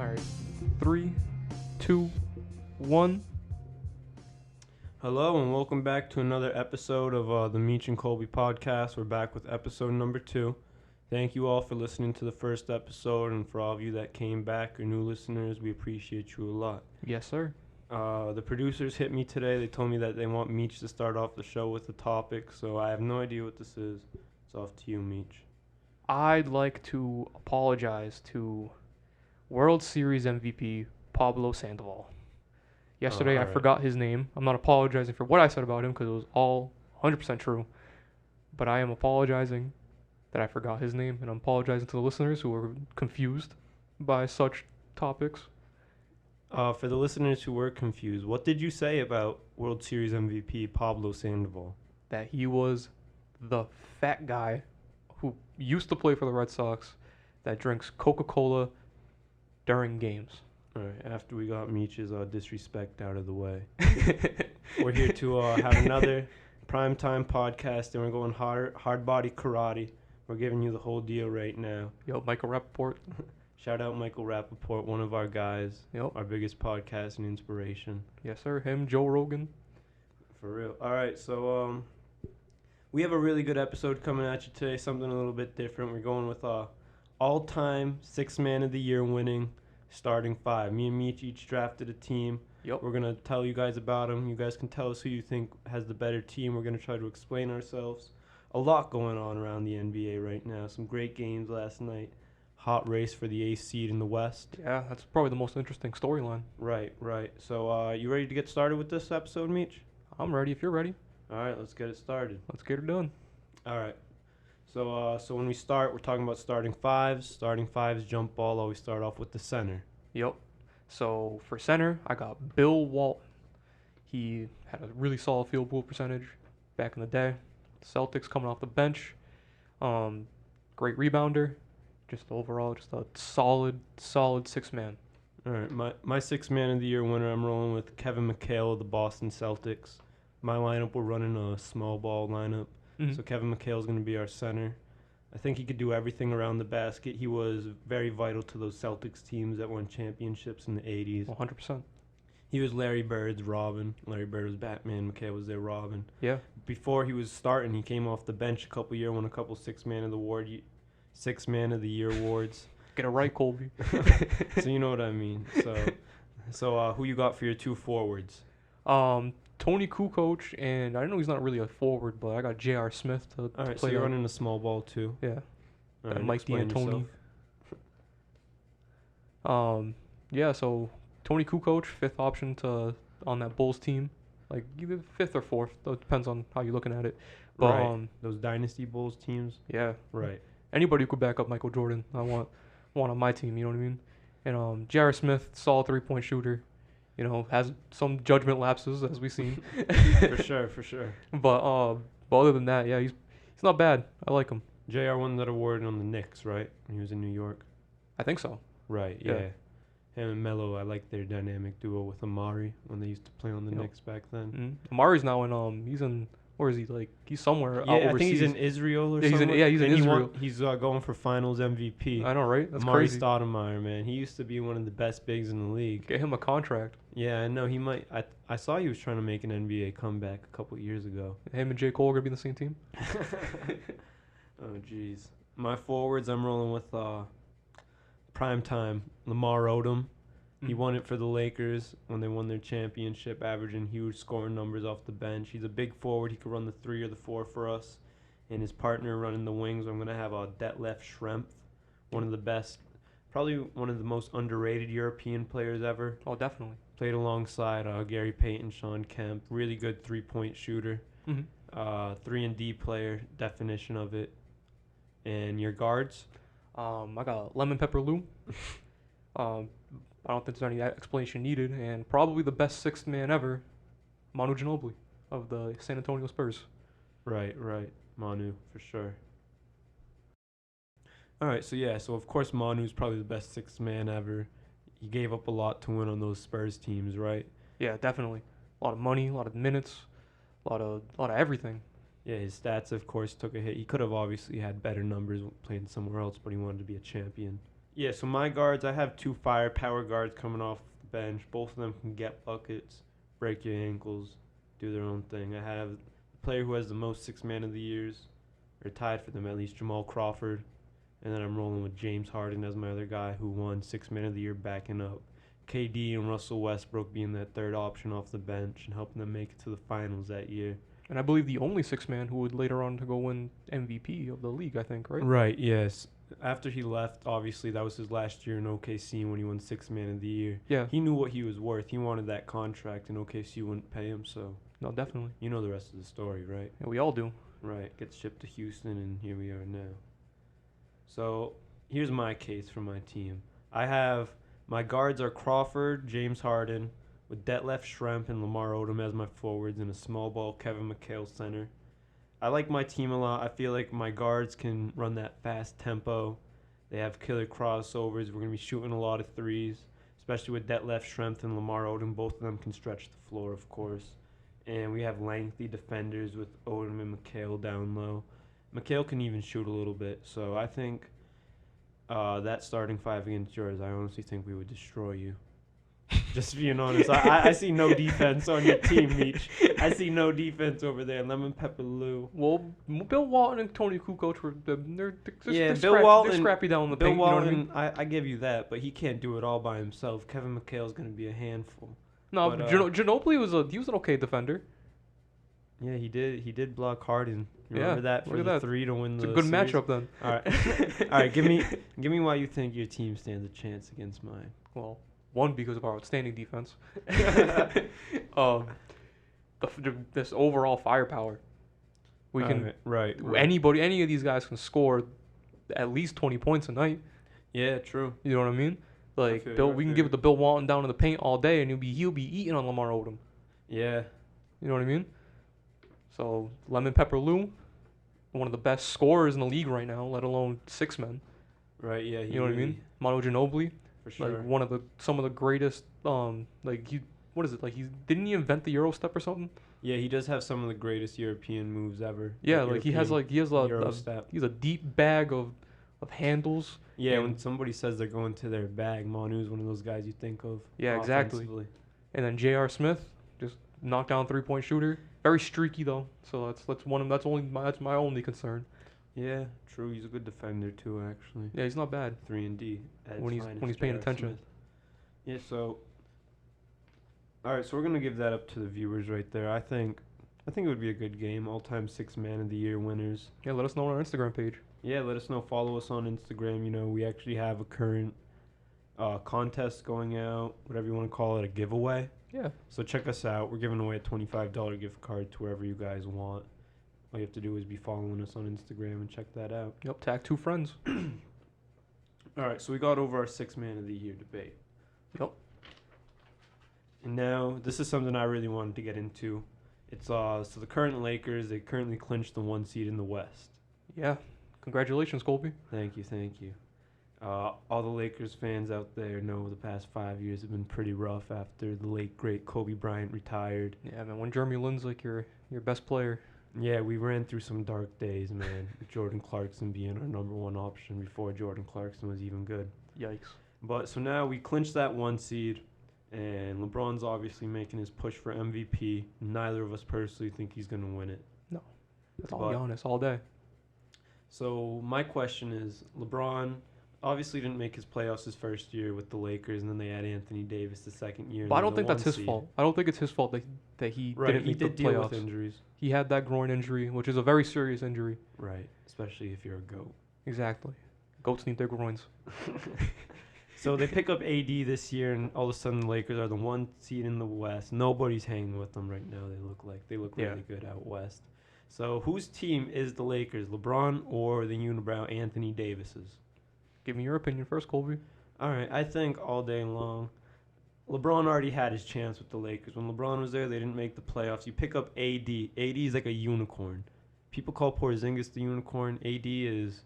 Alright. 3, 2, 1. Hello and welcome back to another episode of the Meech and Colby podcast. We're back with episode number 2. Thank you all for listening to the first episode, and for all of you that came back or new listeners, we appreciate you a lot. Yes, sir. The producers hit me today. They told me that they want Meech to start off the show with a topic, so I have no idea what this is. It's off to you, Meech. I'd like to apologize to World Series MVP Pablo Sandoval. Yesterday, I alright. forgot his name. I'm not apologizing for what I said about him because it was all 100% true. But I am apologizing that I forgot his name, and I'm apologizing to the listeners who were confused by such topics. For the listeners who were confused, what did you say about World Series MVP Pablo Sandoval? That he was the fat guy who used to play for the Red Sox that drinks Coca-Cola during games. All right, after we got Meech's disrespect out of the way, we're here to have another primetime podcast, and we're going hard body karate. We're giving you the whole deal right now. Yo, Michael Rappaport. Shout out Michael Rappaport, one of our guys, Yep. our biggest podcast and inspiration. Yes, sir. Him, Joe Rogan. For real. All right, so we have a really good episode coming at you today, something a little bit different. We're going with all-time Sixth Man of the Year winning starting five. Me and Meech each drafted a team. Yep. We're going to tell you guys about them. You guys can tell us who you think has the better team. We're going to try to explain ourselves. A lot going on around the NBA right now. Some great games last night. Hot race for the eighth seed in the West. Yeah, that's probably the most interesting storyline. Right. So you ready to get started with this episode, Meech? I'm ready if you're ready. All right, let's get it started. Let's get it done. All right. So when we start, we're talking about starting fives. Starting fives, jump ball, always start off with the center. Yep. So for center, I got Bill Walton. He had a really solid field goal percentage back in the day. Celtics coming off the bench. Great rebounder. Just overall, just a solid six man. All right, my sixth man of the year winner, I'm rolling with Kevin Mchale of the Boston Celtics. My lineup, we're running a small ball lineup. Mhm. So Kevin McHale is going to be our center. I think he could do everything around the basket. He was very vital to those Celtics teams that won championships in the 80s. 100%. He was Larry Bird's Robin. Larry Bird was Batman. McHale was their Robin. Yeah. Before he was starting, he came off the bench a couple years, won a couple Six Man of the Year awards. Get it right, Colby. So you know what I mean. So who you got for your two forwards? Tony Kukoc, and I know he's not really a forward, but I got J.R. Smith to All right, play. so you're running a small ball too. Yeah. All right, Mike explain D'Antoni. yourself. Yeah, so Tony Kukoc, fifth option on that Bulls team. Like either fifth or fourth. It depends on how you're looking at it. But Right. Those Dynasty Bulls teams. yeah. Right. Anybody who could back up Michael Jordan, I want on my team, you know what I mean? And J.R. Smith, solid 3-point shooter. You know, has some judgment lapses as we've seen. For sure. But other than that, yeah, he's not bad. I like him. JR won that award on the Knicks, right? When he was in New York. I think so. Right, Yeah. yeah. Him and Melo, I like their dynamic duo with Amari when they used to play on the Yep. Knicks back then. Mm-hmm. Amari's now he's in, where is he? Like, he's somewhere out Yeah, I think overseas. he's in Israel or Yeah, he's in- something. yeah, he's in Israel. He's going for Finals MVP. I know, right? That's Amari crazy. Stoudemire, man. He used to be one of the best bigs in the league. Get him a contract. Yeah, I know he might. I saw he was trying to make an NBA comeback a couple years ago. Him and J. Cole are going to be on the same team. Oh, jeez. My forwards, I'm rolling with primetime Lamar Odom. He won it for the Lakers when they won their championship, averaging huge scoring numbers off the bench. He's a big forward. He could run the 3 or the 4 for us. And his partner running the wings, I'm going to have Detlef Schrempf, one of the best, probably one of the most underrated European players ever. Oh, definitely. Played alongside Gary Payton, Sean Kemp. Really good 3-point shooter. Mm-hmm. 3-and-D player, definition of it. And your guards? I got Lemon Pepper Lou. I don't think there's any explanation needed, and probably the best sixth man ever, Manu Ginobili of the San Antonio Spurs. Right. Manu, for sure. All right, so of course Manu's probably the best sixth man ever. He gave up a lot to win on those Spurs teams, right? Yeah, definitely. A lot of money, a lot of minutes, a lot of everything. Yeah, his stats, of course, took a hit. He could have obviously had better numbers playing somewhere else, but he wanted to be a champion. Yeah, so my guards, I have 2 firepower guards coming off the bench. Both of them can get buckets, break your ankles, do their own thing. I have the player who has the most Sixth Man of the Years, or tied for them at least, Jamal Crawford. And then I'm rolling with James Harden as my other guy who won Sixth Man of the Year, backing up KD and Russell Westbrook being that third option off the bench and helping them make it to the finals that year. And I believe the only sixth man who would later on to go win MVP of the league, I think, right? Right, yes. After he left, obviously, that was his last year in OKC when he won Sixth Man of the Year. Yeah. He knew what he was worth. He wanted that contract, and OKC wouldn't pay him, so... No, definitely. You know the rest of the story, right? Yeah, we all do. Right. Gets shipped to Houston, and here we are now. So, here's my case for my team. I have... My guards are Crawford, James Harden, with Detlef Schrempf and Lamar Odom as my forwards, and a small ball Kevin Mchale center. I like my team a lot. I feel like my guards can run that fast tempo. They have killer crossovers. We're going to be shooting a lot of threes, especially with Detlef Schrempf and Lamar Odom. Both of them can stretch the floor, of course. And we have lengthy defenders with Odom and Mchale down low. Mchale can even shoot a little bit. So I think that starting 5 against yours, I honestly think we would destroy you. Just being honest, I see no defense on your team, Meech. I see no defense over there. Lemon Pepper Lou. Well, Bill Walton and Tony Kukoc were they're Bill Walton, they're scrappy down in the Bill paint. Walton, You know what I mean? I give you that, but he can't do it all by himself. Kevin McHale's going to be a handful. No, but, Ginobili was an okay defender. Yeah, he did block Harden. You Yeah, remember that for look at the that. 3 to win It's the a good series? matchup then. All right, all right. Give me why you think your team stands a chance against mine. Well, one, because of our outstanding defense. This overall firepower. We can right. any of these guys can score at least 20 points a night. Yeah, true. You know what I mean? Like feel Bill, you, I we can feel give you. it to Bill Walton down in the paint all day, and he'll be eating on Lamar Odom. Yeah. You know what I mean? So Lemon Pepper Lou, one of the best scorers in the league right now, let alone six men. Right. Yeah. You know what I mean? Manu Ginobili, For sure. like one of some of the greatest. Didn't he invent the Euro step or something? Yeah, he does have some of the greatest European moves ever. Yeah, like he has Euro step. he's a deep bag of handles. Yeah, and- when somebody says they're going to their bag, Manu's one of those guys you think of. Yeah, exactly. offensively. And then J.R. Smith, just knockdown 3-point shooter. Very streaky though, so that's my only concern. Yeah, true. He's a good defender too, actually. Yeah, he's not bad. 3 and D. When he's paying attention. Yeah. So. All right, so we're gonna give that up to the viewers right there. I think it would be a good game. All-time 6 Man of the Year winners. Yeah, let us know on our Instagram page. Yeah, let us know. Follow us on Instagram. You know, we actually have a current contest going out, whatever you want to call it, a giveaway. Yeah. So check us out. We're giving away a $25 gift card to wherever you guys want. All you have to do is be following us on Instagram and check that out. Yep. Tag 2 friends. All right, so we got over our 6 Man of the Year debate. Yep. And now, this is something I really wanted to get into. It's so the current Lakers, they currently clinched the 1 seed in the West. Yeah. Congratulations, Colby. Thank you. All the Lakers fans out there know the past 5 years have been pretty rough after the late, great Kobe Bryant retired. Yeah, man. When Jeremy Lin's like your best player. Yeah, we ran through some dark days, man. With Jordan Clarkson being our number 1 option before Jordan Clarkson was even good. Yikes. But so now we clinched that 1 seed, and LeBron's obviously making his push for MVP. Neither of us personally think he's going to win it. No. That's all Giannis all day. So my question is, LeBron obviously didn't make his playoffs his first year with the Lakers, and then they had Anthony Davis the second year. But I don't think that's his fault. I don't think it's his fault that he didn't make the deal playoffs. with injuries. He had that groin injury, which is a very serious injury. Right, especially if you're a GOAT. Exactly. Goats need their groins. So they pick up AD this year, and all of a sudden the Lakers are the 1 seed in the West. Nobody's hanging with them right now. They look really good out West. So whose team is the Lakers, LeBron or the unibrow Anthony Davis's? Give me your opinion first, Colby. All right, I think all day long, LeBron already had his chance with the Lakers. When LeBron was there, they didn't make the playoffs. You pick up AD. AD is like a unicorn. People call Porzingis the unicorn. AD is,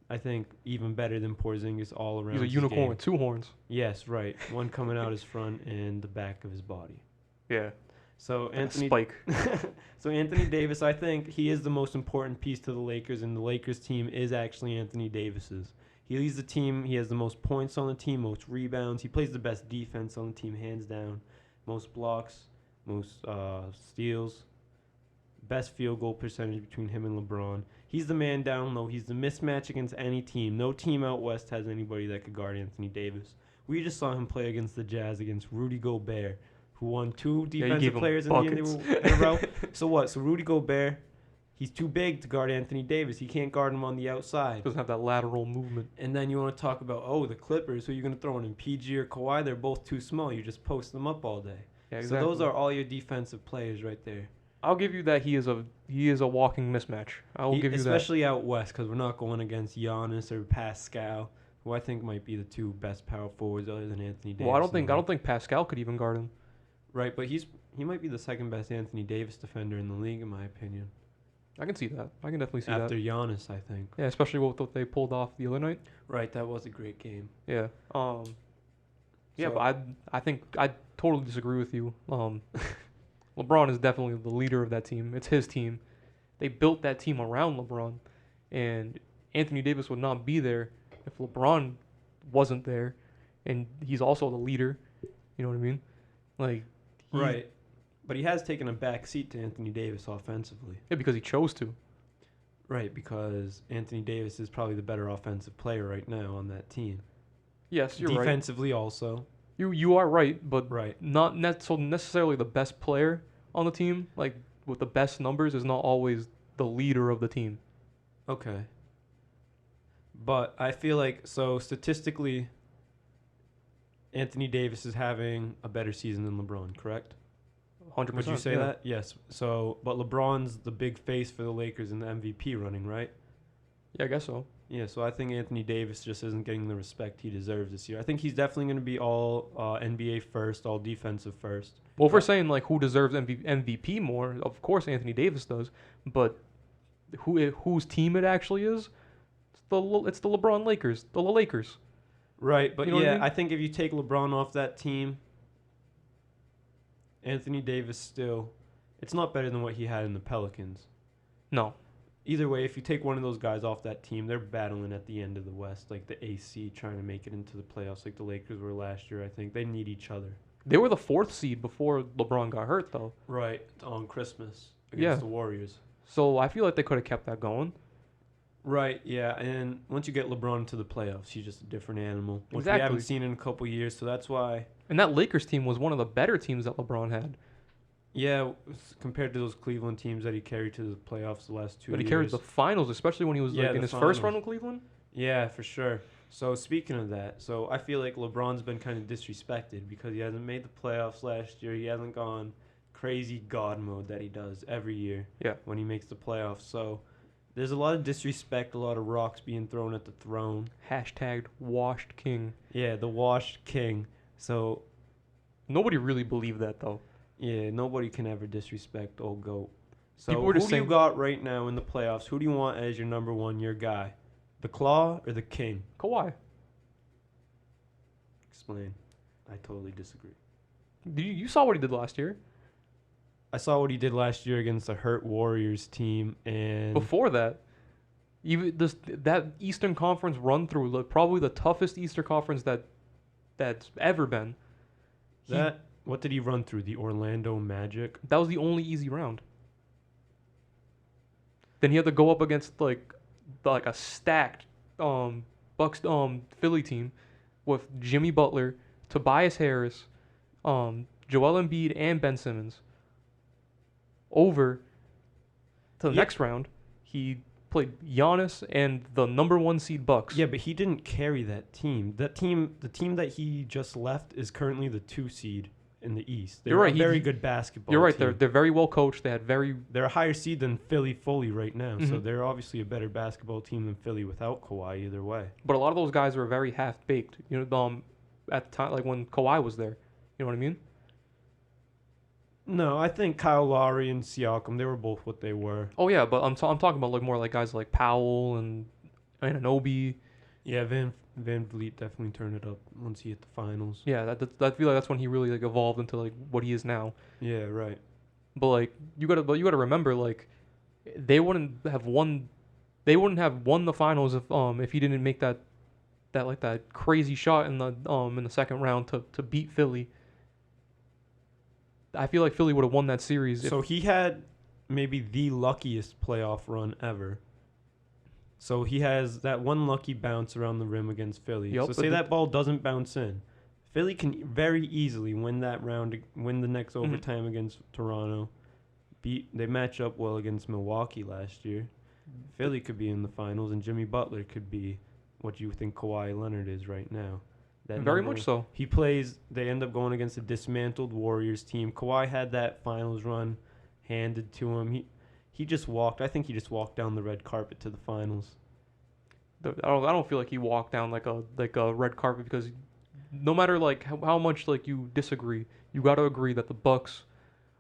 I think, even better than Porzingis all around. He's a unicorn with 2 horns. Yes, right. One coming out his front and the back of his body. Yeah. So And a spike. So Anthony Davis, I think he is the most important piece to the Lakers, and the Lakers team is actually Anthony Davis's. He leads the team. He has the most points on the team, most rebounds. He plays the best defense on the team, hands down. Most blocks, most steals, best field goal percentage between him and LeBron. He's the man down low. He's the mismatch against any team. No team out west has anybody that could guard Anthony Davis. We just saw him play against the Jazz against Rudy Gobert, who won 2 defensive players in the end in a row. So what? So Rudy Gobert, he's too big to guard Anthony Davis. He can't guard him on the outside. Doesn't have that lateral movement. And then you want to talk about, the Clippers, who are you going to throw in PG or Kawhi? They're both too small. You just post them up all day. Yeah, exactly. So those are all your defensive players right there. I'll give you that he is a walking mismatch. I will give you that. Especially out west, because we're not going against Giannis or Pascal, who I think might be the 2 best power forwards other than Anthony Davis. Well, I don't think Pascal could even guard him. Right, but he might be the second best Anthony Davis defender in the league, in my opinion. I can see that. I can definitely see that. After Giannis, I think. Yeah, especially with what they pulled off the other night. Right, that was a great game. Yeah. Yeah, but I think I totally disagree with you. LeBron is definitely the leader of that team. It's his team. They built that team around LeBron, and Anthony Davis would not be there if LeBron wasn't there, and he's also the leader. You know what I mean? Like, right. But he has taken a back seat to Anthony Davis offensively. Yeah, because he chose to. Right, because Anthony Davis is probably the better offensive player right now on that team. Yes, you're right. Defensively also. You are right, but right. Not necessarily the best player on the team, like with the best numbers, is not always the leader of the team. Okay. But I feel like, so statistically, Anthony Davis is having a better season than LeBron, correct? 100%. Would you say that? Yes. So, but LeBron's the big face for the Lakers in the MVP running, right? Yeah, I guess so. Yeah, so I think Anthony Davis just isn't getting the respect he deserves this year. I think he's definitely going to be all NBA first, all defensive first. Well, if we're saying like who deserves MVP more, of course Anthony Davis does. But whose team it actually is, it's the LeBron Lakers, the Lakers. Right, but you know what I mean? I think if you take LeBron off that team, Anthony Davis still, it's not better than what he had in the Pelicans. No. Either way, if you take one of those guys off that team, they're battling at the end of the West, like the AC, trying to make it into the playoffs like the Lakers were last year, I think. They need each other. They were the 4th seed before LeBron got hurt, though. Right, on Christmas against the Warriors. So I feel like they could have kept that going. Right, yeah, and once you get LeBron to the playoffs, he's just a different animal, which Exactly. we haven't seen in a couple years, so that's why. And that Lakers team was one of the better teams that LeBron had. Yeah, compared to those Cleveland teams that he carried to the playoffs the last 2 years. But he carried the finals, especially when he was in his first run with Cleveland. Yeah, for sure. So speaking of that, so I feel like LeBron's been kind of disrespected because he hasn't made the playoffs last year. He hasn't gone crazy God mode that he does every year when he makes the playoffs. So there's a lot of disrespect, a lot of rocks being thrown at the throne. Hashtag washed king. Yeah, the washed king. So nobody really believed that, though. Yeah, nobody can ever disrespect old GOAT. So People were just who do you got right now in the playoffs? Who do you want as your number one, your guy? The Claw or the King? Kawhi. Explain. I totally disagree. You saw what he did last year. I saw what he did last year against a hurt Warriors team, and before that, even that Eastern Conference run through, probably the toughest Eastern Conference that's ever been. What did he run through? The Orlando Magic? That was the only easy round. Then he had to go up against like a stacked Bucks Philly team with Jimmy Butler, Tobias Harris, Joel Embiid, and Ben Simmons. Over to the next round, he played Giannis and the number 1 seed Bucks. Yeah, but he didn't carry that team. The team that he just left is currently the 2 seed in the East. They're a very good basketball You're right. team. They're very well coached. They're a higher seed than Philly fully right now. Mm-hmm. So they're obviously a better basketball team than Philly without Kawhi either way. But a lot of those guys were very half baked. You know, at the time, like when Kawhi was there. You know what I mean? No, I think Kyle Lowry and Siakam, they were both what they were. Oh yeah, but I'm talking about like more like guys like Powell and Anunoby. Yeah, Van Vliet definitely turned it up once he hit the finals. Yeah, I feel like that's when he really like evolved into like what he is now. Yeah, right. But like you gotta remember, like they wouldn't have won the finals if he didn't make that that crazy shot in the second round to beat Philly. I feel like Philly would have won that series. So he had maybe the luckiest playoff run ever. So he has that one lucky bounce around the rim against Philly. Yep, So say that ball doesn't bounce in. Philly can very easily win that round, win the next overtime against Toronto. They match up well against Milwaukee last year. Philly could be in the finals, and Jimmy Butler could be what you think Kawhi Leonard is right now. Very much so. They end up going against a dismantled Warriors team. Kawhi had that finals run handed to him. He just walked. I think he just walked down the red carpet to the finals. I don't feel like he walked down like a red carpet, because no matter like how much like you disagree, you got to agree that the Bucks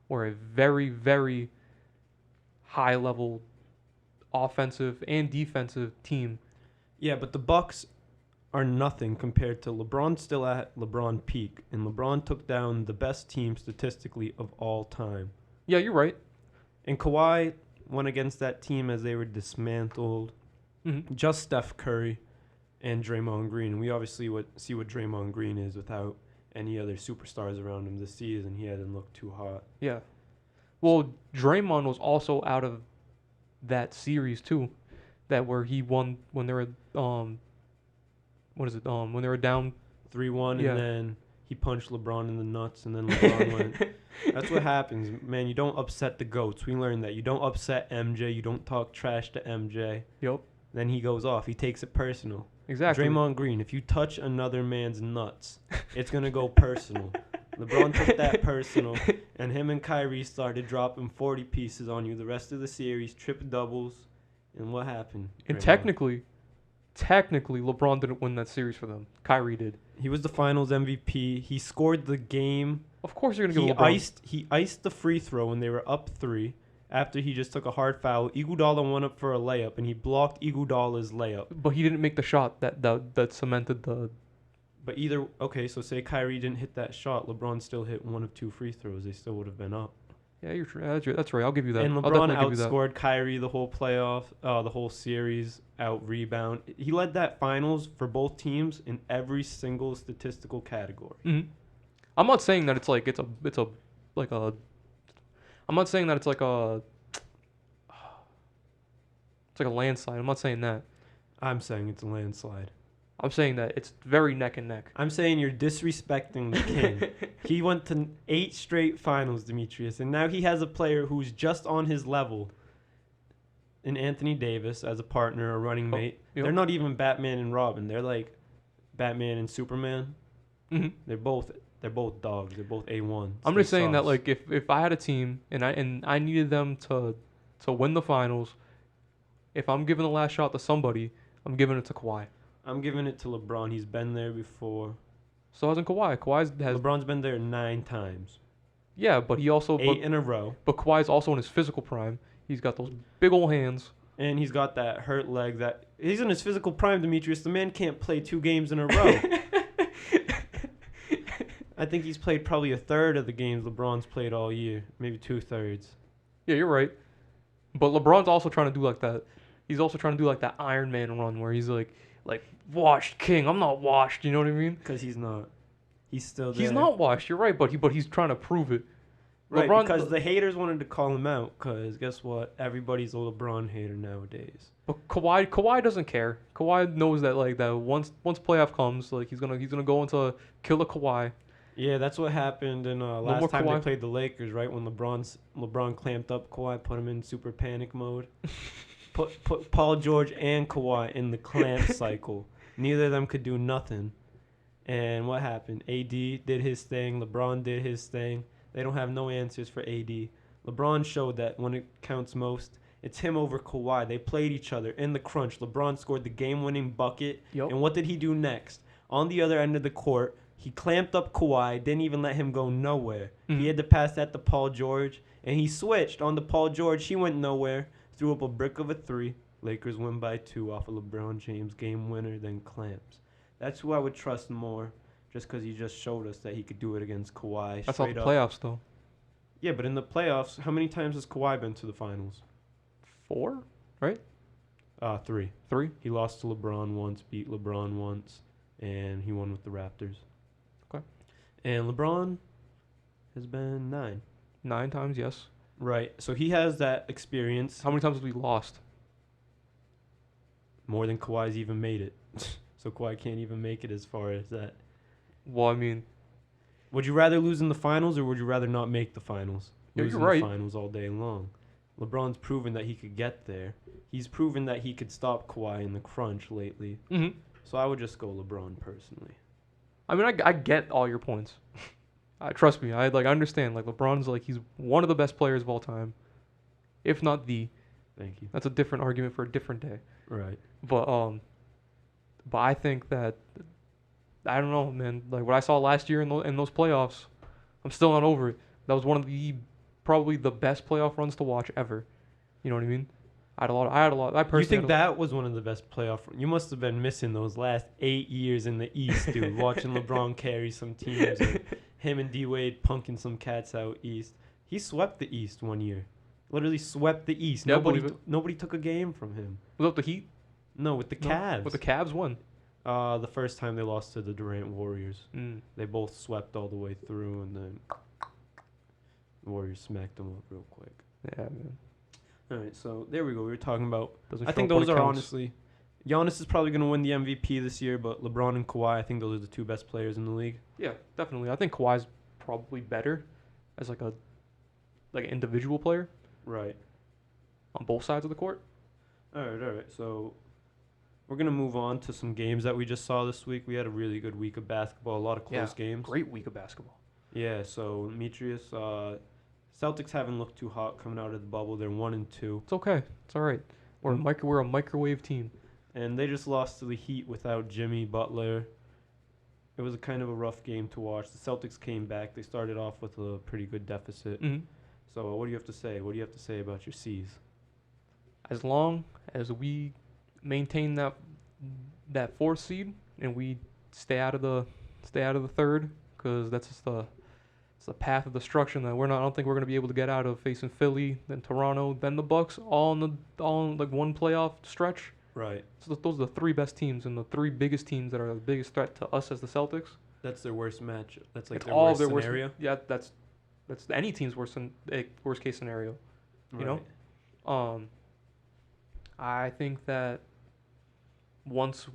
were a very, very high level offensive and defensive team. Yeah, but the Bucks are nothing compared to LeBron. Still at LeBron peak, and LeBron took down the best team statistically of all time. Yeah, you're right. And Kawhi went against that team as they were dismantled. Mm-hmm. Just Steph Curry and Draymond Green. We obviously see what Draymond Green is without any other superstars around him this season. He hasn't looked too hot. Yeah. Well, Draymond was also out of that series too, that where he won when they were when they were down 3-1, yeah. And then he punched LeBron in the nuts, and then LeBron went. That's what happens, man. You don't upset the GOATs. We learned that. You don't upset MJ. You don't talk trash to MJ. Yep. Then he goes off. He takes it personal. Exactly. Draymond Green, if you touch another man's nuts, it's going to go personal. LeBron took that personal, and him and Kyrie started dropping 40 pieces on you the rest of the series, triple-doubles, and what happened? And technically, LeBron didn't win that series for them. Kyrie did. He was the Finals MVP. He scored the game. Of course you're going to give LeBron. He iced the free throw when they were up 3 after he just took a hard foul. Iguodala went up for a layup, and he blocked Iguodala's layup. But he didn't make the shot that cemented the... But so say Kyrie didn't hit that shot, LeBron still hit one of 2 free throws. They still would have been up. Yeah, you're true. That's right. I'll give you that. And LeBron outscored Kyrie the whole playoff, the whole series, out rebound. He led that finals for both teams in every single statistical category. Mm-hmm. I'm not saying that it's like I'm not saying that it's like a landslide. I'm not saying that. I'm saying it's a landslide. I'm saying that it's very neck and neck. I'm saying you're disrespecting the king. He went to 8 straight finals, Demetrius, and now he has a player who's just on his level in Anthony Davis as a partner, a running mate. Yep. They're not even Batman and Robin. They're like Batman and Superman. Mm-hmm. They're both dogs. They're both A1. I'm just saying that like if I had a team and I needed them to win the finals, if I'm giving the last shot to somebody, I'm giving it to Kawhi. I'm giving it to LeBron. He's been there before. So hasn't Kawhi. LeBron's been there 9 times. Yeah, but he also 8 in a row. But Kawhi's also in his physical prime. He's got those big old hands. And he's got that hurt leg. He's in his physical prime, Demetrius. The man can't play 2 games in a row. I think he's played probably a third of the games LeBron's played all year. Maybe 2/3. Yeah, you're right. But LeBron's also trying to do like that. He's also trying to do like that Iron Man run where he's like washed king. I'm not washed. You know what I mean? Because he's not. He's still there. He's not washed. You're right. But he's trying to prove it. Right, LeBron, because the haters wanted to call him out. Because guess what? Everybody's a LeBron hater nowadays. But Kawhi doesn't care. Kawhi knows that once playoff comes, like he's gonna go into killer Kawhi. Yeah, that's what happened in last time they played the Lakers, right? When LeBron clamped up Kawhi, put him in super panic mode. put Paul George and Kawhi in the clamp cycle. Neither of them could do nothing. And what happened? AD did his thing. LeBron did his thing. They don't have no answers for AD. LeBron showed that when it counts most, it's him over Kawhi. They played each other in the crunch. LeBron scored the game-winning bucket. Yep. And what did he do next? On the other end of the court, he clamped up Kawhi, didn't even let him go nowhere. Mm-hmm. He had to pass that to Paul George, and he switched on the Paul George. He went nowhere, threw up a brick of a 3. Lakers win by 2 off of LeBron James game winner, then clamps. That's who I would trust more, just because he just showed us that he could do it against Kawhi. That's not the playoffs, though. Yeah, but in the playoffs, how many times has Kawhi been to the finals? 4, right? 3. 3. He lost to LeBron once, beat LeBron once. and he won with the Raptors. Okay. And LeBron has been 9. 9 times, yes. Right. So he has that experience. How many times have we lost? More than Kawhi's even made it. So Kawhi can't even make it as far as that. Well, I mean, Would you rather lose in the finals or would you rather not make the finals? Yeah, Lose you're in right. the finals all day long. LeBron's proven that he could get there. He's proven that he could stop Kawhi in the crunch lately. mm-hmm. So I would just go LeBron personally. I mean, I get all your points. Trust me, I understand. Like LeBron's he's one of the best players of all time, if not the. Thank you. That's a different argument for a different day. Right. But I think that I don't know, man. Like what I saw last year in those playoffs, I'm still not over it. That was one of the probably the best playoff runs to watch ever. You know what I mean? I had a lot. I personally. You think that was one of the best playoff? You must have been missing those last 8 years in the East, dude. Watching LeBron carry some teams, and him and D Wade punking some cats out East. He swept the East one year. Literally swept the East. Yeah, Nobody took a game from him. Was that the Heat? No, with the Cavs. With the Cavs won. The first time they lost to the Durant Warriors. Mm. They both swept all the way through, and then the Warriors smacked them up real quick. Yeah, man. All right, so there we go. We were talking about. Doesn't I think show up when those it are counts. honestly. Giannis is probably going to win the MVP this year, but LeBron and Kawhi, I think those are the 2 best players in the league. Yeah, definitely. I think Kawhi's probably better as an individual player Right. on both sides of the court. All right. So we're going to move on to some games that we just saw this week. We had a really good week of basketball, a lot of close games. Great week of basketball. Yeah, so Demetrius, Celtics haven't looked too hot coming out of the bubble. They're 1-2. It's okay. It's all right. We're a microwave team. And they just lost to the Heat without Jimmy Butler. It was a kind of a rough game to watch. The Celtics came back. They started off with a pretty good deficit. Mm-hmm. So what do you have to say? What do you have to say about your C's? As long as we maintain that 4th seed and we stay out of the 3rd, because that's just the path of destruction that I don't think we're gonna be able to get out of, facing Philly, then Toronto, then the Bucks, all in one playoff stretch. Right. So those are the 3 best teams and the 3 biggest teams that are the biggest threat to us as the Celtics. That's their worst match. That's It's their all worst their scenario. Yeah, that's any team's worst case scenario. You know. I think that once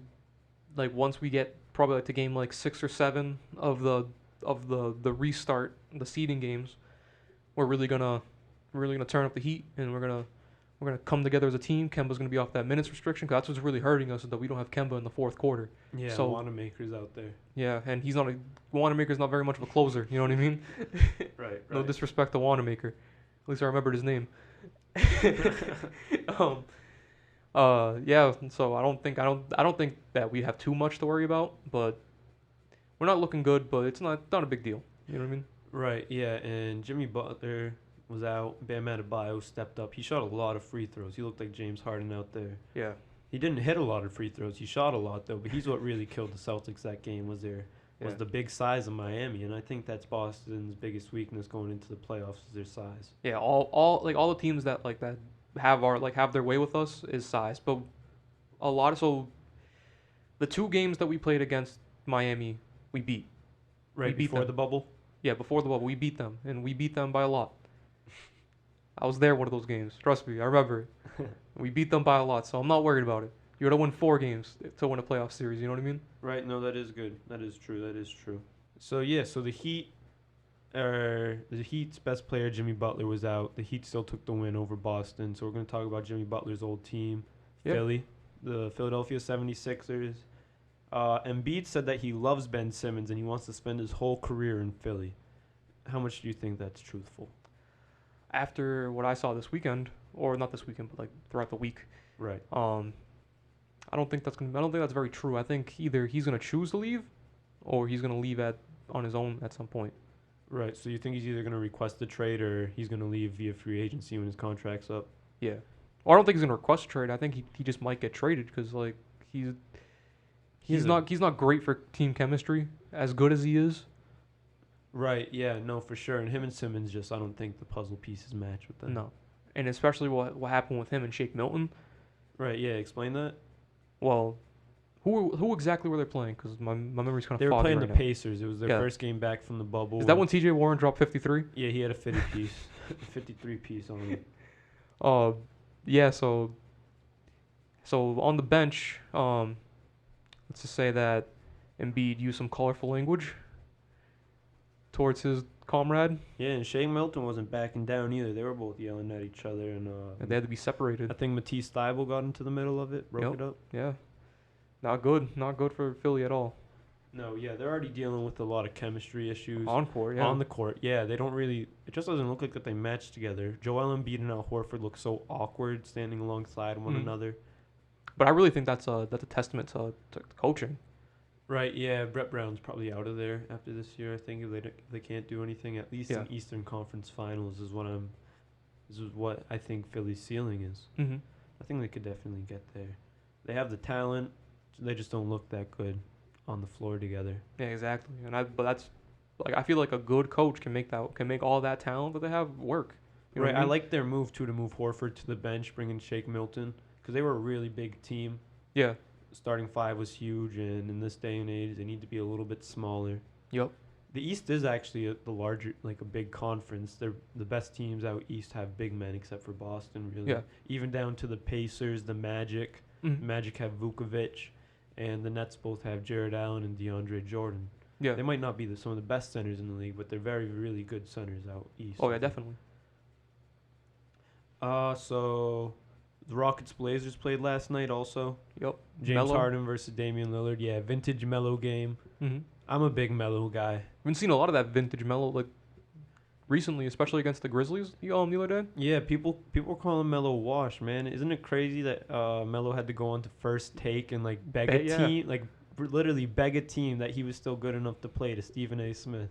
we get probably to game 6 or 7 of the restart, the seeding games, we're really gonna turn up the heat, and we're gonna come together as a team. Kemba's gonna be off that minutes restriction, 'cause that's what's really hurting us, is that we don't have Kemba in the 4th quarter. Yeah, So- Wanamaker's out there. Yeah, and Wanamaker's not very much of a closer. You know what I mean? Right. No disrespect to Wanamaker. At least I remembered his name. Yeah. So I don't think that we have too much to worry about, but we're not looking good. But it's not a big deal. You know what I mean? Right, yeah, and Jimmy Butler was out. Bam Adebayo stepped up. He shot a lot of free throws. He looked like James Harden out there. Yeah. He didn't hit a lot of free throws. He shot a lot, though, but he's what really killed the Celtics that game was the big size of Miami, and I think that's Boston's biggest weakness going into the playoffs is their size. Yeah. All the teams that have their way with us is size, but the 2 games that we played against Miami, we beat. Right We beat before them. the bubble? Yeah, before the bubble, we beat them, and we beat them by a lot. I was there one of those games. Trust me, I remember it. We beat them by a lot, so I'm not worried about it. You got to win 4 games to win a playoff series. You know what I mean? Right, no, that is good. That is true. So, yeah, so the Heat's best player, Jimmy Butler, was out. The Heat still took the win over Boston, so we're going to talk about Jimmy Butler's old team, Yep. Philly, the Philadelphia 76ers. Embiid said that he loves Ben Simmons and he wants to spend his whole career in Philly. How much do you think that's truthful? After what I saw this weekend, or not this weekend, but throughout the week, Right. I don't think that's very true. I think either he's gonna choose to leave, or he's gonna leave on his own at some point. Right, so you think he's either going to request a trade or he's going to leave via free agency when his contract's up? Yeah. Or I don't think he's gonna request a trade. I think he just might get traded because he's not great for team chemistry, as good as he is. Right, yeah, no, for sure. And him and Simmons I don't think the puzzle pieces match with them. No. And especially what happened with him and Shake Milton. Right, yeah, explain that. Well, Who exactly were they playing? Because my memory's kind They of were foggy playing right the now. Pacers. It was their Yeah. first game back from the bubble. Is that when T.J. Warren dropped 53? Yeah, he had a 50 piece, 53 piece on him. Yeah. So on the bench, let's just say that Embiid used some colorful language towards his comrade, Yeah, and Shea Milton wasn't backing down either. They were both yelling at each other, and and they had to be separated. I think Matisse Thybulle got into the middle of it, broke Yep. it up. Yeah. Not good for Philly at all. No, yeah, they're already dealing with a lot of chemistry issues. Encore, yeah. On the court, yeah, they don't really. It just doesn't look like that they match together. Joel Embiid and Al Horford look so awkward standing alongside one Mhm. another. But I really think that's a testament to coaching. Right, yeah, Brett Brown's probably out of there after this year. I think if they can't do anything, at least Yeah. in Eastern Conference Finals is what I think Philly's ceiling is. Mm-hmm. I think they could definitely get there. They have the talent, they just don't look that good on the floor together. Yeah, exactly. But that's like I feel like a good coach can make all that talent that they have work. You know Right, what I I mean? like their move too to move Horford to the bench, bring in Shake Milton, because they were a really big team. Yeah. Starting five was huge, and in this day and age, they need to be a little bit smaller. Yep. The East is actually the larger, like a big conference. They're the best teams out East have big men, except for Boston, really. Yeah. Even down to the Pacers, the Magic. Mhm. Magic have Vukovic, and the Nets both have Jared Allen and DeAndre Jordan. Yeah. They might not be some of the best centers in the league, but they're very, really good centers out East. Oh yeah, definitely. So the Rockets Blazers played last night also. Yep. James Melo. Harden versus Damian Lillard. Yeah, vintage Melo game. Mm-hmm. I'm a big Melo guy. I've been seeing a lot of that vintage Melo like recently, especially against the Grizzlies the other day. Yeah, people were calling Melo wash, man. Isn't it crazy that Melo had to go on to First Take and like beg a Yeah. team, like literally beg a team that he was still good enough to play to Stephen A. Smith.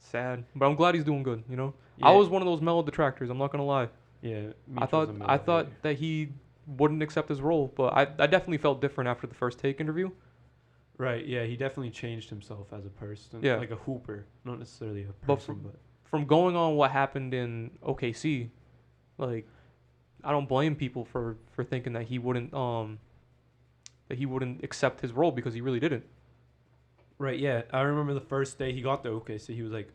Sad, but I'm glad he's doing good. You know, Yeah, I was one of those Melo detractors. I'm not gonna lie. Yeah, I thought that he wouldn't accept his role, but I definitely felt different after the First Take interview. Right, yeah, he definitely changed himself as a person. Yeah. Like a hooper, not necessarily a But person, but From going on what happened in OKC, like I don't blame people for thinking that he wouldn't accept his role because he really didn't. right, yeah. I remember the first day he got there. Okay, so he was like,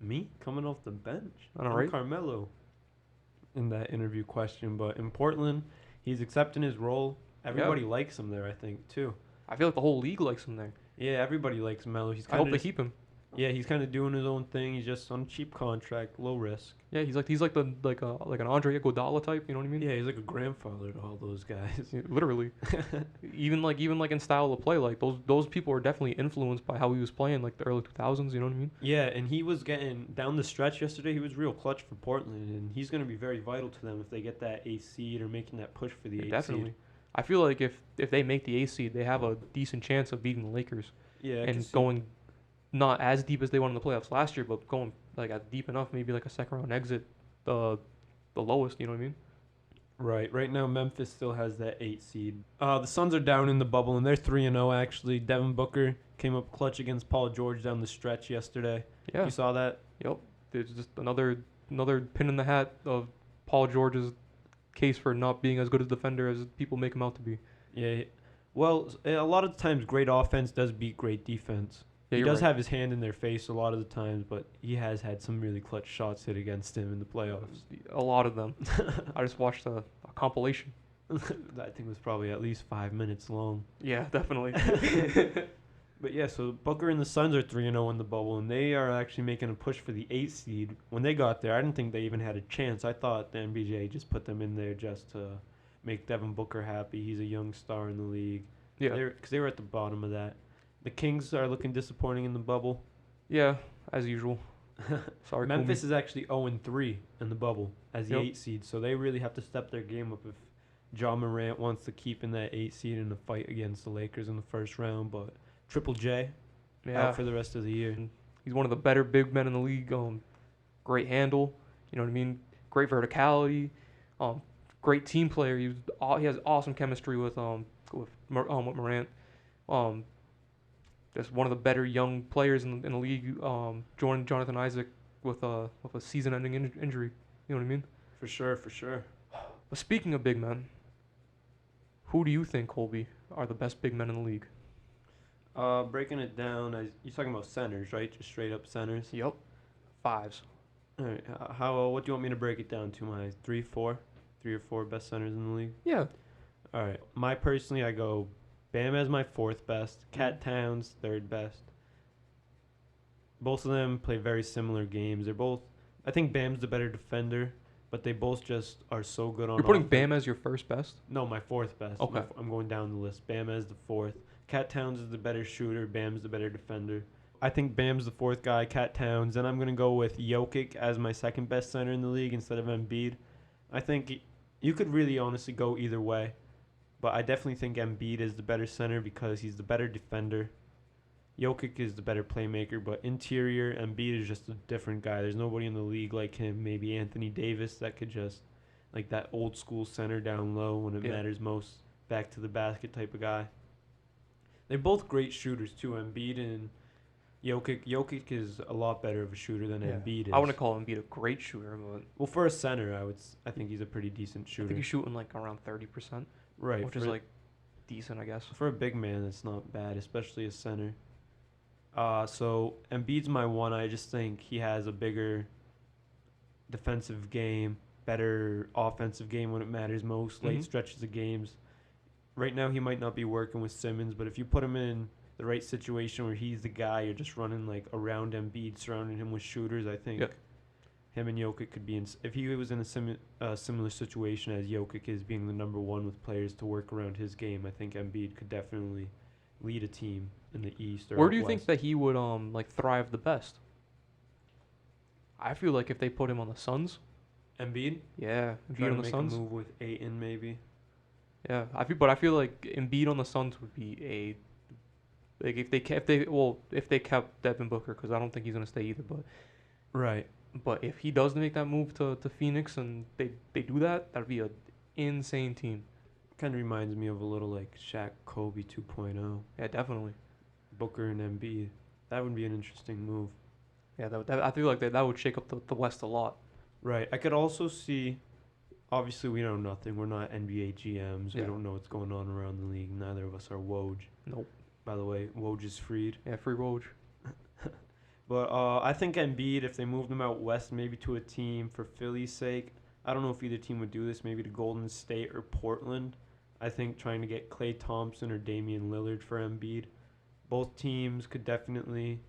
"Me coming off the bench? I know, I'm right? Carmelo." In that interview question, but in Portland, he's accepting his role. Everybody likes him there, I think, too. I feel like the whole league likes him there. Yeah, everybody likes Melo. He's I hope kind they of keep him. yeah, he's kind of doing his own thing. He's just on a cheap contract, low risk. Yeah, he's like an Andre Iguodala type. You know what I mean? Yeah, he's like a grandfather to all those guys. Yeah, literally. even like in style of play, like those people are definitely influenced by how he was playing like the early 2000s. You know what I mean? Yeah, and he was getting down the stretch yesterday. He was real clutch for Portland, and he's going to be very vital to them if they get that 8th seed or making that push for the 8th Definitely. seed. I feel like if they make the 8th seed, they have a decent chance of beating the Lakers Yeah, and going not as deep as they went in the playoffs last year, but going like deep enough, maybe like a second round exit, the lowest. You know what I mean? Right. Right now, Memphis still has that 8th seed. The Suns are down in the bubble, and they're 3-0 actually. Devin Booker came up clutch against Paul George down the stretch yesterday. Yeah. You saw that? Yep. There's just another pin in the hat of Paul George's case for not being as good a defender as people make him out to be. Yeah. Well, a lot of times, great offense does beat great defense. Yeah, He you're does right. have his hand in their face a lot of the times, but he has had some really clutch shots hit against him in the playoffs. A lot of them. I just watched a compilation. That thing was probably at least 5 minutes long. Yeah, definitely. But yeah, so Booker and the Suns are 3-0 in the bubble, and they are actually making a push for the 8th seed. When they got there, I didn't think they even had a chance. I thought the NBA just put them in there just to make Devin Booker happy. He's a young star in the league. Yeah. Because they were at the bottom of that. The Kings are looking disappointing in the bubble. Yeah, as usual. Sorry, Memphis is actually 0-3 in the bubble as the Yep. 8th seed, so they really have to step their game up if John Morant wants to keep in that 8th seed in the fight against the Lakers in the first round. But Triple J Yeah. out for the rest of the year. He's one of the better big men in the league. Great handle. You know what I mean? Great verticality. Great team player. He has awesome chemistry with Morant. Just one of the better young players in the league. Jonathan Isaac with a season-ending injury. You know what I mean? For sure, for sure. But speaking of big men, who do you think, Colby, are the best big men in the league? Breaking it down, you're talking about centers, right? Just straight up centers. Yep. Fives. All right. What do you want me to break it down to? My 3 or 4 best centers in the league. Yeah. All right. I go Bam as my 4th best, Cat Towns 3rd best. Both of them play very similar games. I think Bam's the better defender, but they both just are so good on You're putting offense. Bam as your first best? No, my 4th best. Okay. I'm going down the list. Bam as the 4th. Cat Towns is the better shooter. Bam's the better defender. I think Bam's the 4th guy, Cat Towns. And I'm going to go with Jokic as my 2nd best center in the league instead of Embiid. I think you could really honestly go either way. But I definitely think Embiid is the better center because he's the better defender. Jokic is the better playmaker, but interior, Embiid is just a different guy. There's nobody in the league like him. Maybe Anthony Davis that could just, like that old school center down low when it matters most, back to the basket type of guy. They're both great shooters too, Embiid and Jokic. Jokic is a lot better of a shooter than Embiid is. I wouldn't call Embiid a great shooter, but well, for a center, I think he's a pretty decent shooter. I think he's shooting like around 30%, right? Which is like decent, I guess. For a big man, it's not bad, especially a center. So Embiid's my 1. I just think he has a bigger defensive game, better offensive game when it matters most, late stretches of games. Right now, he might not be working with Simmons, but if you put him in the right situation where he's the guy, you're just running like around Embiid, surrounding him with shooters, I think him and Jokic could be in. If he was in a similar situation as Jokic is, being the number 1 with players to work around his game, I think Embiid could definitely lead a team in the East or Where do you West. think that he would like thrive the best? I feel like if they put him on the Suns. Embiid? Yeah, Try Embiid to on the make Suns. a move with Ayton maybe. Yeah, I feel like Embiid on the Suns would be like if they kept Devin Booker, because I don't think he's gonna stay either. But if he does make that move to Phoenix and they do that, that'd be an insane team. Kind of reminds me of a little like Shaq Kobe 2.0. Yeah, definitely. Booker and Embiid. That would be an interesting move. Yeah, I feel like that would shake up the West a lot. Right. I could also see. Obviously, we know nothing. We're not NBA GMs. We don't know what's going on around the league. Neither of us are Woj. Nope. By the way, Woj is freed. Yeah, free Woj. But I think Embiid, if they moved him out west, maybe to a team for Philly's sake, I don't know if either team would do this, maybe to Golden State or Portland. I think trying to get Klay Thompson or Damian Lillard for Embiid. Both teams could definitely...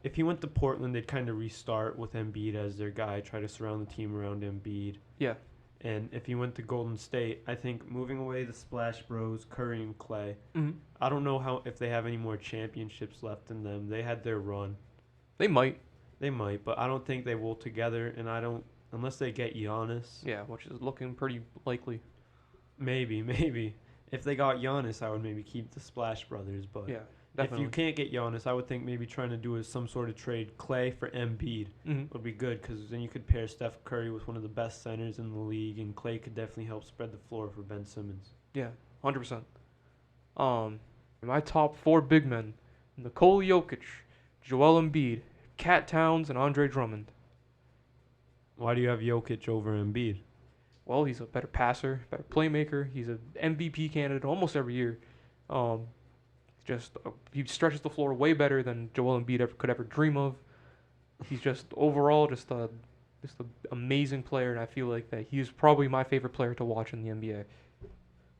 If he went to Portland, they'd kind of restart with Embiid as their guy, try to surround the team around Embiid. Yeah. And if he went to Golden State, I think moving away the Splash Bros, Curry and Klay, I don't know if they have any more championships left in them. They had their run. They might, but I don't think they will together, and I don't, unless they get Giannis. Yeah, which is looking pretty likely. Maybe. If they got Giannis, I would maybe keep the Splash Brothers, but yeah, definitely. if you can't get Giannis, I would think maybe trying to do some sort of trade, Klay for Embiid would be good, because then you could pair Steph Curry with one of the best centers in the league, and Klay could definitely help spread the floor for Ben Simmons. Yeah, 100%. My top 4 big men: Nikola Jokic, Joel Embiid, Cat Towns, and Andre Drummond. Why do you have Jokic over Embiid? Well, he's a better passer, better playmaker. He's an MVP candidate almost every year. He stretches the floor way better than Joel Embiid could ever dream of. He's just overall just an amazing player, and I feel like that he's probably my favorite player to watch in the NBA.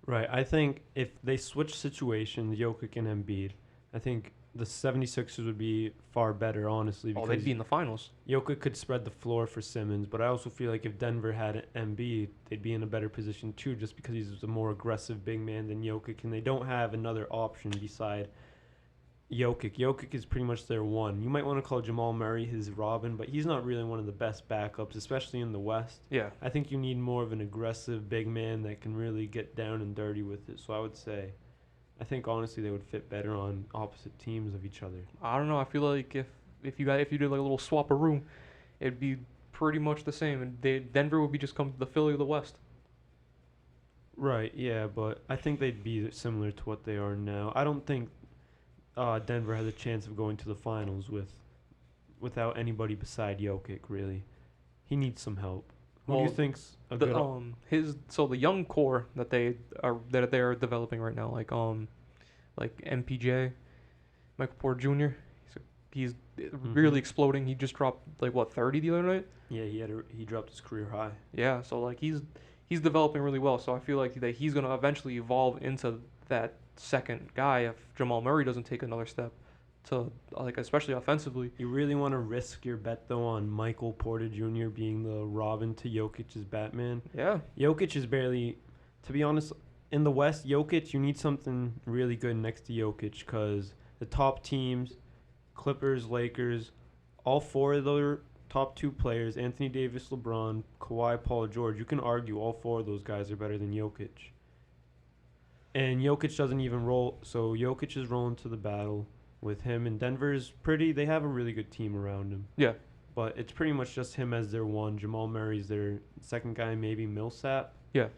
Right. I think if they switch situations, Jokic and Embiid, I think the 76ers would be far better, honestly. Because they'd be in the finals. Jokic could spread the floor for Simmons, but I also feel like if Denver had Embiid, they'd be in a better position too, just because he's a more aggressive big man than Jokic, and they don't have another option beside Jokic. Jokic is pretty much their one. You might want to call Jamal Murray his Robin, but he's not really one of the best backups, especially in the West. Yeah. I think you need more of an aggressive big man that can really get down and dirty with it. So I would say, I think honestly they would fit better on opposite teams of each other. I don't know. I feel like if you did like a little swap of room, it'd be pretty much the same, and Denver would be just come the Philly of the West. Right. Yeah, but I think they'd be similar to what they are now. I don't think Denver has a chance of going to the finals without anybody beside Jokic. Really, he needs some help. Who do you think's a the good? the young core that they're developing right now, like MPJ, Michael Porter Jr. He's really exploding. He just dropped like what 30 the other night. Yeah, he dropped his career high. Yeah, so like he's developing really well. So I feel like that he's gonna eventually evolve into that second guy if Jamal Murray doesn't take another step to like especially offensively. You really want to risk your bet though on Michael Porter Jr. being the Robin to Jokic's Batman? Yeah. Jokic is barely, to be honest, in the West. Jokic, you need something really good next to Jokic because the top teams, Clippers, Lakers, all four of their top two players, Anthony Davis, LeBron, Kawhi, Paul George, you can argue all four of those guys are better than Jokic. And Jokic doesn't even roll, so Jokic is rolling to the battle with him. And Denver's they have a really good team around him. Yeah. But it's pretty much just him as their one. Jamal Murray's their second guy, maybe Millsap. Yeah.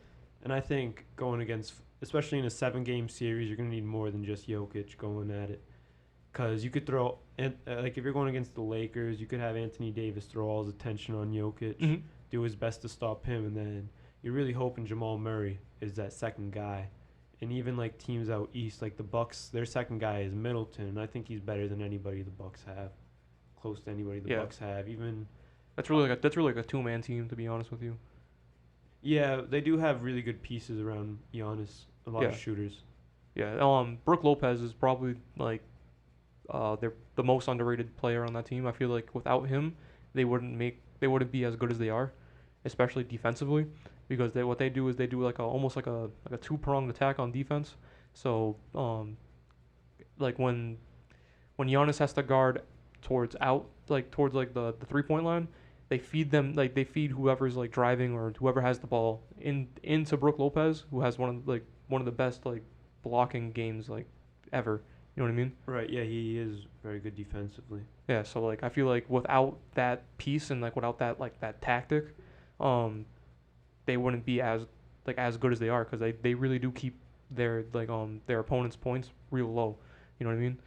And I think going against, especially in a 7-game series, you're going to need more than just Jokic going at it. Because you could throw, like if you're going against the Lakers, you could have Anthony Davis throw all his attention on Jokic, do his best to stop him, and then you're really hoping Jamal Murray is that second guy. And even like teams out east, like the Bucks, their second guy is Middleton, and I think he's better than anybody the Bucks have, close to anybody the Bucks have. Even that's really like a 2-man team, to be honest with you. Yeah, they do have really good pieces around Giannis, a lot of shooters. Yeah, Brook Lopez is probably like they're the most underrated player on that team. I feel like without him, they wouldn't be as good as they are, especially defensively, because what they do is they do almost like a 2-pronged attack on defense. So like when Giannis has to guard towards the 3-point line, they feed whoever's like driving or whoever has the ball into Brook Lopez, who has one of the best like blocking games like ever. You know what I mean? Right. Yeah, he is very good defensively. Yeah. So like I feel like without that piece and like without that tactic, they wouldn't be as good as they are, because they really do keep their opponent's points real low. You know what I mean?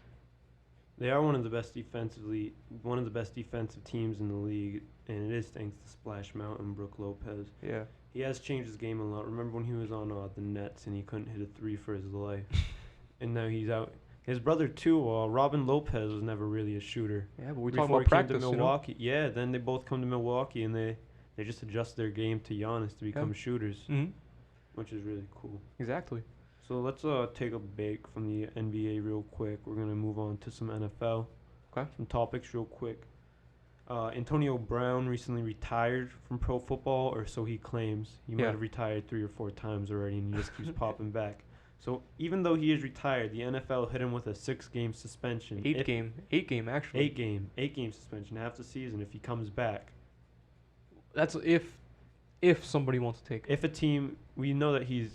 They are one of the best defensive teams in the league, and it is thanks to Splash Mountain, Brook Lopez. Yeah. He has changed his game a lot. Remember when he was on the Nets and he couldn't hit a 3 for his life, and now he's out. His brother too, Robin Lopez, was never really a shooter. Yeah, but we talk about practice, to Milwaukee. Yeah, then they both come to Milwaukee and they just adjust their game to Giannis to become shooters, which is really cool. Exactly. So let's take a break from the NBA real quick. We're gonna move on to some NFL. Okay. Some topics real quick. Antonio Brown recently retired from pro football, or so he claims. He might have retired 3 or 4 times already, and he just keeps popping back. So even though he is retired, the NFL hit him with a 6-game suspension. 8 game actually. 8 game suspension, half the season if he comes back. That's if somebody wants to take. If a team, we know that he's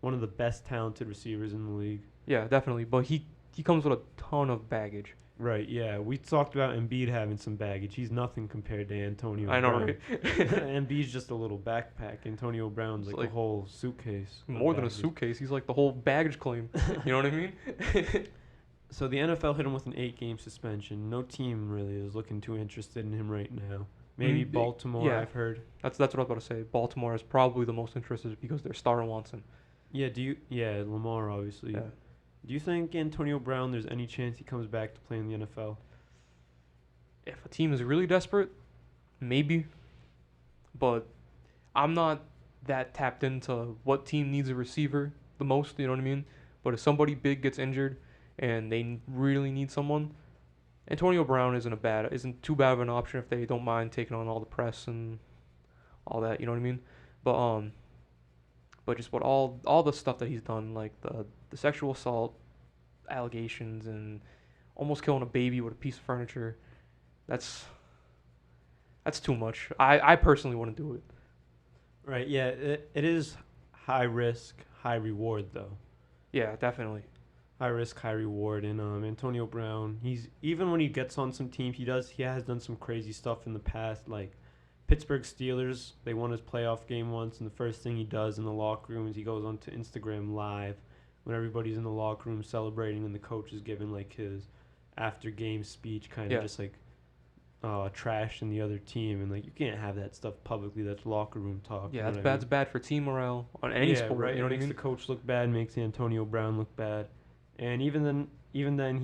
one of the best talented receivers in the league. Yeah, definitely. But he comes with a ton of baggage. Right, yeah. We talked about Embiid having some baggage. He's nothing compared to Antonio Brown. I know, right? Embiid's just a little backpack. Antonio Brown's like a whole suitcase. More than a suitcase. He's like the whole baggage claim. You know what I mean? So the NFL hit him with an 8-game suspension. No team really is looking too interested in him right now. Maybe Baltimore, I've heard. That's what I was about to say. Baltimore is probably the most interested because their star wants him. Yeah, Lamar, obviously. Yeah. Do you think Antonio Brown, there's any chance he comes back to play in the NFL? If a team is really desperate, maybe. But I'm not that tapped into what team needs a receiver the most, you know what I mean? But if somebody big gets injured and they really need someone, Antonio Brown isn't too bad of an option if they don't mind taking on all the press and all that, you know what I mean? But just what all the stuff that he's done, like the sexual assault allegations and almost killing a baby with a piece of furniture, that's too much. I personally wouldn't do it. Right, yeah, it is high risk, high reward though. Yeah, definitely. High risk, high reward. And Antonio Brown, he's even when he gets on some teams, he has done some crazy stuff in the past, like Pittsburgh Steelers, they won his playoff game once, and the first thing he does in the locker room is he goes onto Instagram Live when everybody's in the locker room celebrating and the coach is giving like his after game speech, kind of just like trash in the other team, and like you can't have that stuff publicly. That's locker room talk. Yeah, you know that's what I bad. mean? It's bad for team morale on any sport. Right. You know It what I makes mean? the coach look bad, makes Antonio Brown look bad, and even then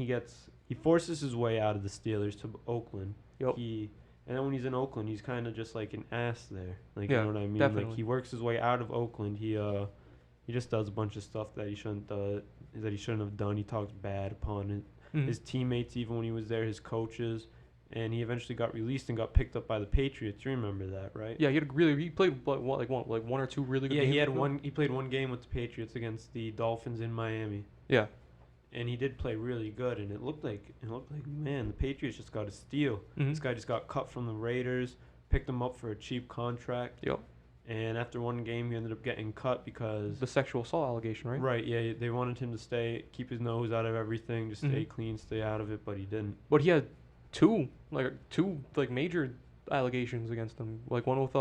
he forces his way out of the Steelers to Oakland. Yep. And then when he's in Oakland, he's kind of just like an ass there. Like Yeah, you know what I mean? definitely. Like he works his way out of Oakland. He just does a bunch of stuff that he shouldn't have done. He talks bad upon Mhm. his teammates, even when he was there, his coaches, and he eventually got released and got picked up by the Patriots. You remember that, right? Yeah, he played one or two really good Yeah, games. he played one game with the Patriots against the Dolphins in Miami. Yeah. And he did play really good, and it looked like man, the Patriots just got a steal. Mhm. This guy just got cut from the Raiders, picked him up for a cheap contract. Yep. And after one game, he ended up getting cut because The sexual assault allegation, right? right, yeah, they wanted him to keep his nose out of everything, just stay Mhm. clean, stay out of it, but he didn't. But he had two major allegations against him. Like one with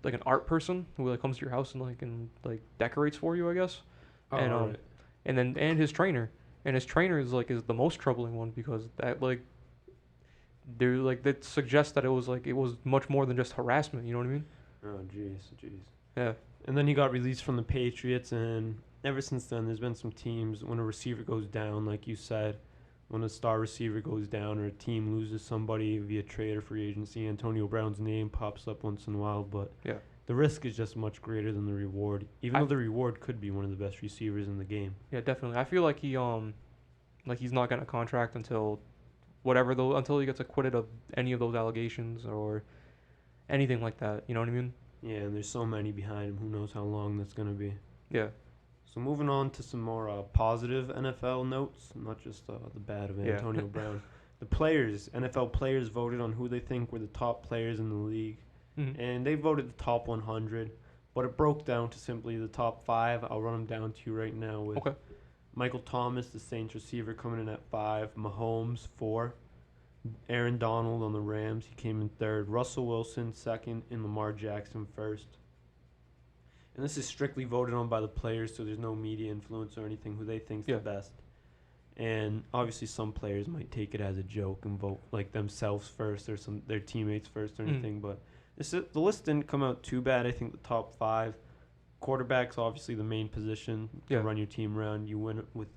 like an art person who like comes to your house and decorates for you, I guess. And right. and his trainer. And his trainer is the most troubling one because that suggests that it was much more than just harassment, you know what I mean? Oh, jeez. Yeah. And then he got released from the Patriots, and ever since then, there's been some teams when a receiver goes down, like you said, when a star receiver goes down or a team loses somebody via trade or free agency, Antonio Brown's name pops up once in a while, but Yeah. the risk is just much greater than the reward, even though the reward could be one of the best receivers in the game. Yeah, definitely. I feel like he's not getting a contract until until he gets acquitted of any of those allegations or anything like that. You know what I mean? Yeah, and there's so many behind him. Who knows how long that's going to be. Yeah. So moving on to some more positive NFL notes, not just the bad of Yeah. Antonio Brown. The NFL players voted on who they think were the top players in the league. Mhm. And they voted the top 100, but it broke down to simply the top 5. I'll run them down to you right now with Okay. Michael Thomas, the Saints receiver, coming in at 5. Mahomes, 4. Aaron Donald on the Rams, he came in 3rd. Russell Wilson, 2nd. And Lamar Jackson, 1st. And this is strictly voted on by the players, so there's no media influence or anything who they think's Yeah. the best. And obviously some players might take it as a joke and vote like themselves first or their teammates first or anything, but the list didn't come out too bad. I think the top 5 quarterback's obviously the main position to Yeah. run your team around. You win with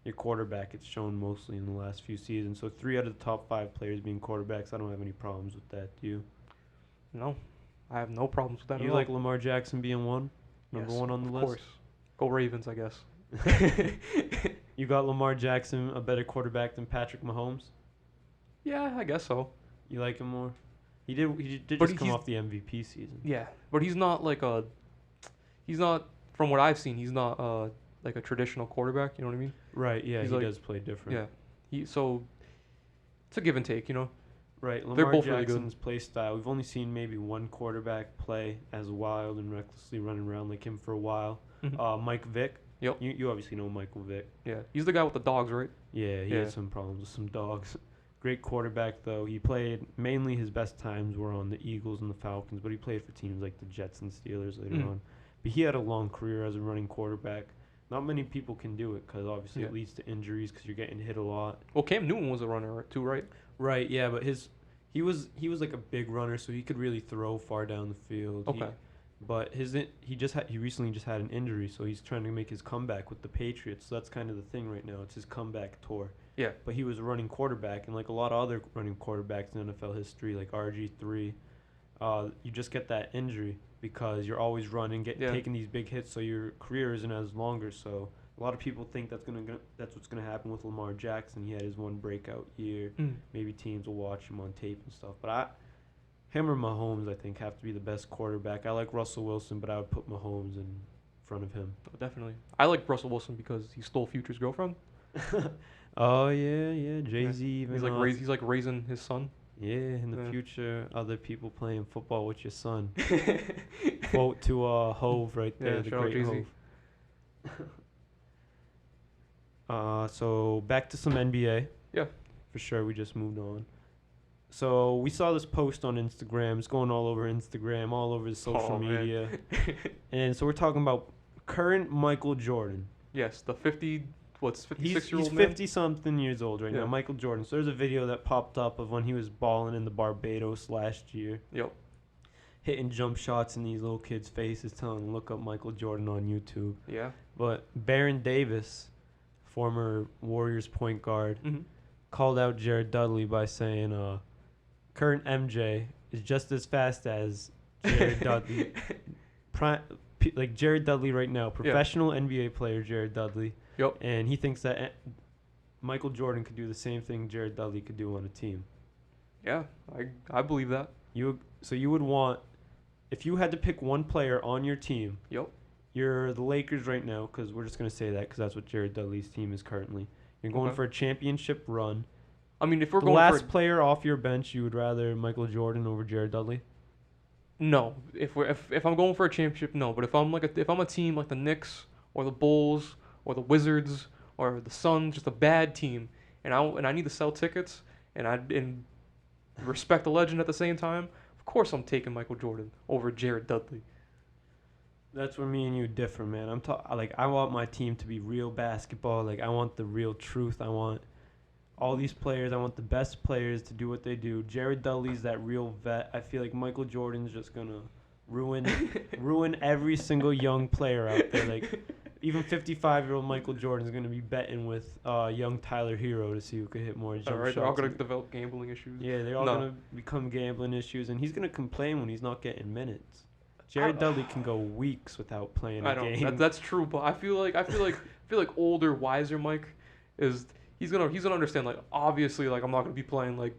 your quarterback. It's shown mostly in the last few seasons. So 3 out of the top 5 players being quarterbacks, I don't have any problems with that. Do you? No, I have no problems with that. You at all. like Lamar Jackson being number Yes, 1 on the of list? course. Go Ravens, I guess. You got Lamar Jackson a better quarterback than Patrick Mahomes? Yeah, I guess so. You like him more? He did But just come he's- off the MVP season. Yeah, but he's not from what I've seen, he's not like a traditional quarterback. You know what I mean? Right, yeah, He's he like- does play different. Yeah. So it's a give and take, you know. Right, They're Lamar both really good. Jackson's play style. We've only seen maybe one quarterback play as wild and recklessly running around like him for a while. Mhm. Mike Vick. Yep. You obviously know Michael Vick. Yeah, he's the guy with the dogs, right? Yeah, he Yeah. had some problems with some dogs. Great quarterback, though. He played, mainly his best times were on the Eagles and the Falcons, but he played for teams like the Jets and Steelers later Mhm. on. But he had a long career as a running quarterback. Not many people can do it because obviously Yeah. it leads to injuries because you're getting hit a lot. Well, Cam Newton was a runner too, right? Right, yeah, but he was like a big runner, so he could really throw far down the field. Okay. But he recently just had an injury, so he's trying to make his comeback with the Patriots. So that's kind of the thing right now. It's his comeback tour. Yeah. But he was a running quarterback, and like a lot of other running quarterbacks in NFL history, like RG3, you just get that injury because you're always running, taking these big hits, so your career isn't as longer. So a lot of people think that's what's gonna happen with Lamar Jackson. He had his one breakout year. Maybe teams will watch him on tape and stuff. But him or Mahomes, I think, have to be the best quarterback. I like Russell Wilson, but I would put Mahomes in front of him. Oh, definitely. I like Russell Wilson because he stole Future's girlfriend. Oh yeah, Jay-Z. Even He's like raising his son. Yeah, in the Yeah. future, other people playing football with your son. Quote to Hove right there, Yeah, the shout out great Jay-Z. Hove. So back to some NBA. Yeah. For sure, we just moved on. So we saw this post on Instagram. It's going all over Instagram, all over the social Oh, man. media. And so we're talking about current Michael Jordan. Yes, the 50 what's He's 56-year-old man? 50-something years old right Yeah. now, Michael Jordan. So there's a video that popped up of when he was balling in the Barbados last year. Yep. Hitting jump shots in these little kids' faces, telling them, look up Michael Jordan on YouTube. Yeah. But Baron Davis, former Warriors point guard, Mhm. called out Jared Dudley by saying, current MJ is just as fast as Jared Dudley. Like Jared Dudley right now, professional NBA player Jared Dudley. Yep. And he thinks that Michael Jordan could do the same thing Jared Dudley could do on a team. Yeah, I believe that. So you would want, if you had to pick one player on your team, Yep. you're the Lakers right now, because we're just going to say that because that's what Jared Dudley's team is currently. You're going Okay. for a championship run. I mean, if we're The going last for player off your bench, you would rather Michael Jordan over Jared Dudley? no, if I'm going for a championship, no. But if I'm a team like the Knicks or the Bulls or the Wizards or the Suns, just a bad team, and I need to sell tickets and respect the legend at the same time, of course I'm taking Michael Jordan over Jared Dudley. That's where me and you differ, man. I want my team to be real basketball. Like, I want the real truth. I want all these players. I want the best players to do what they do. Jared Dudley's that real vet. I feel like Michael Jordan's just gonna ruin every single young player out there. Like, even 55-year-old Michael Jordan's gonna be betting with young Tyler Hero to see who could hit more jump All right, shots. they're all gonna develop gambling issues. Yeah, they're all No. gonna become gambling issues, and he's gonna complain when he's not getting minutes. Jared Dudley can go weeks without playing a I don't. game. That's true, but I feel like older, wiser Mike is he's gonna understand. Like, obviously, like I'm not gonna be playing like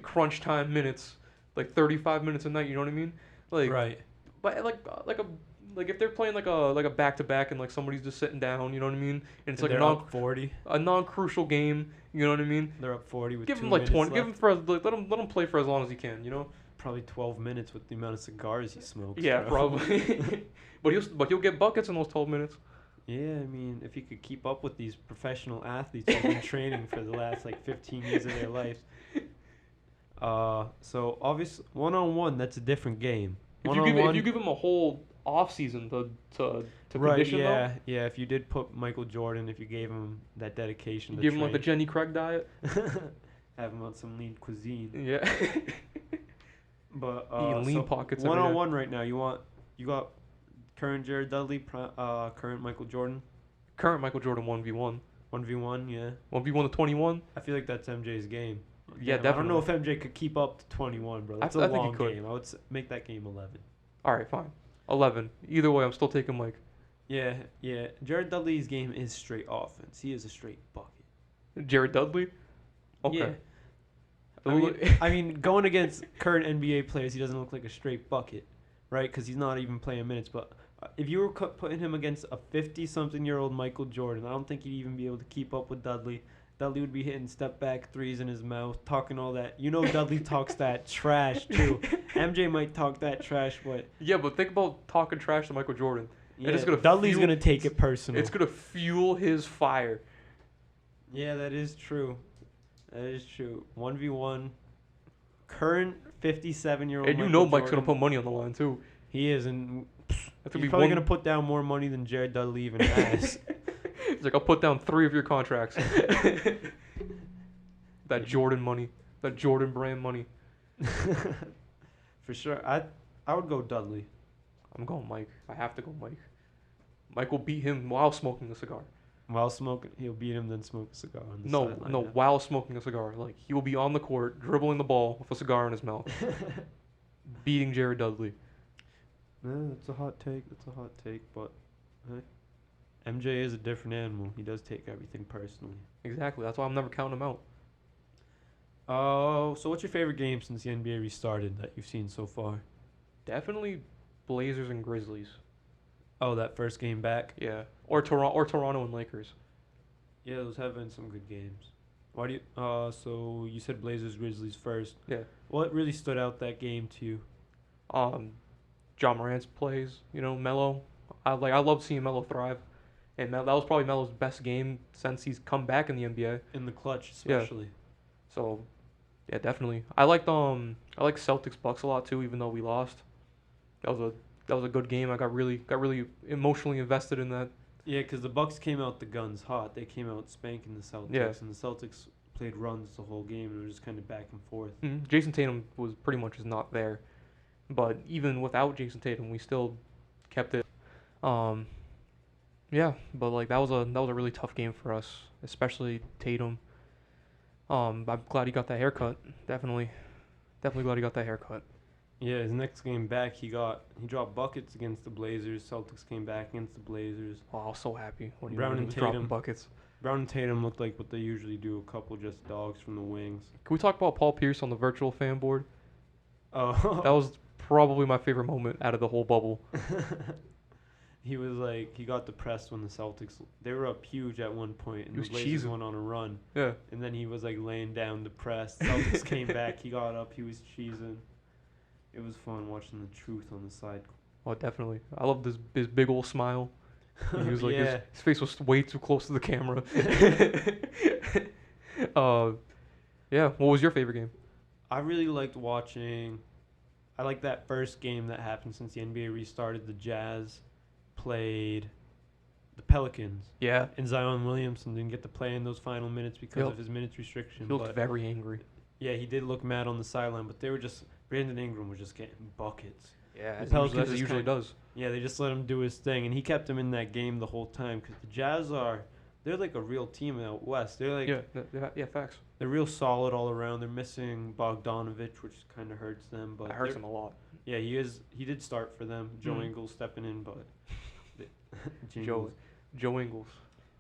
crunch time minutes, like 35 minutes a night. You know what I mean? Like, right. but like if they're playing like a back to back and like somebody's just sitting down. You know what I mean? And it's And like they're up 40. a non-crucial game. You know what I mean? They're up 40 with Give 2 him like minutes 20. left. Give him for let him play for as long as he can. You know? Probably 12 minutes with the amount of cigars he smokes. Yeah, bro. probably. but he'll get buckets in those 12 minutes. Yeah, I mean, if he could keep up with these professional athletes who've been training for the last like 15 years of their lives. So obviously, one-on-one, that's a different game. If you give him a whole off season to right, condition yeah, yeah. If you did put Michael Jordan, if you gave him that dedication, though, to give him like the train, Jenny Craig diet. have him on some lean cuisine. Yeah. But Eating lean pockets every day. one-on-one right now. You got current Jared Dudley, current Michael Jordan, Current Michael Jordan 1v1. 1v1. Yeah, 1v1 to 21. I feel like that's MJ's game. Yeah, Damn, I don't know definitely. if MJ could keep up to 21, bro. That's I a think he long could. game. I would make that game 11. All right, fine. 11. Either way, I'm still taking Mike. Yeah, yeah. Jared Dudley's game is straight offense. He is a straight bucket. Jared Dudley. Okay. Yeah. I mean, going against current NBA players, he doesn't look like a straight bucket, right? Because he's not even playing minutes. But if you were putting him against a 50-something-year-old Michael Jordan, I don't think he'd even be able to keep up with Dudley. Dudley would be hitting step-back threes in his mouth, talking all that. You know Dudley talks that trash, too. MJ might talk that trash, but... Yeah, but think about talking trash to Michael Jordan. Yeah, It's gonna Dudley's fuel- going to take it personal. It's going to fuel his fire. Yeah, that is true. That is true. 1v1. Current 57-year-old And you know Mike's going to put money on the line, too. He is, and That's he's gonna be probably one- going to put down more money than Jared Dudley even has. He's like, I'll put down 3 of your contracts. That Jordan money. That Jordan brand money. For sure. I would go Dudley. I'm going Mike. I have to go Mike. Mike will beat him while smoking a cigar. While smoking, he'll beat him, then smoke a cigar on the No, sideline. no, while smoking a cigar. Like, he will be on the court, dribbling the ball with a cigar in his mouth, beating Jared Dudley. That's a hot take. That's a hot take, but MJ is a different animal. He does take everything personally. Exactly. That's why I'm never counting him out. Oh, so what's your favorite game since the NBA restarted that you've seen so far? Definitely Blazers and Grizzlies. Oh, that first game back? Yeah. Or Toronto and Lakers. Yeah, those have been some good games. Why do you? So you said Blazers Grizzlies first. Yeah. What really stood out that game to you? John Morant's plays, Melo. I love seeing Melo thrive. And that was probably Melo's best game since he's come back in the NBA. In the clutch, Yeah. especially. So, yeah, definitely. I like Celtics Bucks a lot too, even though we lost. That was a good game. I got really emotionally invested in Yeah, because the Bucks came out the guns hot. They came out spanking the Celtics, Yeah. and the Celtics played runs the whole game, and it was just kind of back and forth. Jason Tatum was pretty much just not there, but even without Jason Tatum, we still kept it. Um, yeah, but like that was a really tough game for us, especially Tatum. I'm glad he got that haircut. Definitely glad he got that haircut. Yeah, his next game back, he dropped buckets against the Blazers. Celtics came back against the Blazers. Oh, I was so happy when Brown he and was dropping Tatum. buckets. Brown and Tatum looked like what they usually do, a couple just dogs from the wings. Can we talk about Paul Pierce on the virtual fan board? Oh, That was probably my favorite moment out of the whole bubble. he was like, he got depressed when the Celtics, they were up huge at one point, and He was the Blazers cheesing. went on a run. Yeah. And then he was like laying down depressed. Celtics came back, he got up, he was cheesing. It was fun watching the truth on the side. Oh, definitely. I loved his big old smile. He was like Yeah. his face was way too close to the camera. Yeah. What was your favorite game? I really liked watching. I liked that first game that happened since the NBA restarted. The Jazz played the Pelicans, Yeah. and Zion Williamson didn't get to play in those final minutes because Yep. of his minutes restriction. He looked But very angry. yeah, he did look mad on the sideline, but they were just Brandon Ingram was just getting buckets. Yeah, The Pelicans as it just usually kinda- does. Yeah, they just let him do his thing, and he kept him in that game the whole time because the Jazz they're like a real team out west. They're like Yeah, facts. they're real solid all around. They're missing Bogdanovich, which kind of hurts them, but That hurts they're- him a lot. Yeah, he did start for them. Joe Mhm. Ingles stepping in, but Joe Ingles.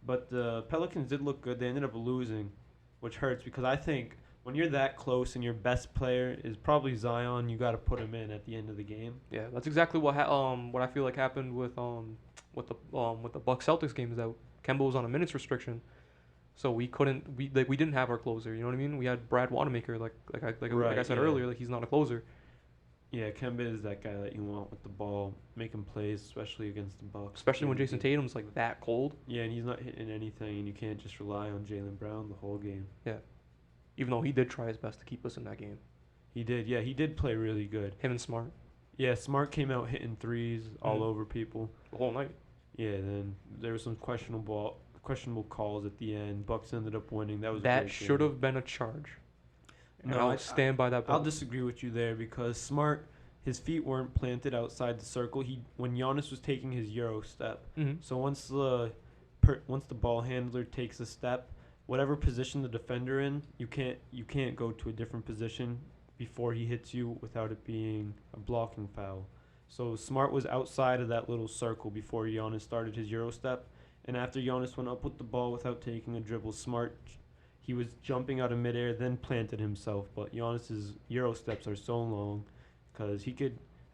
But the Pelicans did look good. They ended up losing, which hurts because I think when you're that close and your best player is probably Zion, you got to put him in at the end of the game. Yeah, that's exactly what I feel like happened with the Bucks Celtics game is that Kemba was on a minutes restriction, so we didn't have our closer. You know what I mean? We had Brad Wanamaker, like I said yeah. earlier, like he's not a closer. Yeah, Kemba is that guy that you want with the ball, making plays, especially against the Bucks. Especially when Jason Tatum's like that cold. Yeah, and he's not hitting anything, and you can't just rely on Jaylen Brown the whole game. Even though he did try his best to keep us in that game. He did, yeah, he did play really good. Him and Smart Yeah, Smart came out hitting threes all Mhm. over people. the whole night. Yeah, then there were some questionable calls at the end. Bucks ended up winning. That was a That great should game. have been a charge. And No, I'll stand by that. I'll vote. disagree with you there because Smart, his feet weren't planted outside the circle. When Giannis was taking his Euro step, Mhm. so once the ball handler takes a step, whatever position the defender in, you can't go to a different position before he hits you without it being a blocking foul. So Smart was outside of that little circle before Giannis started his Euro step, and after Giannis went up with the ball without taking a dribble, he was jumping out of midair, then planted himself. But Giannis's Euro steps are so long because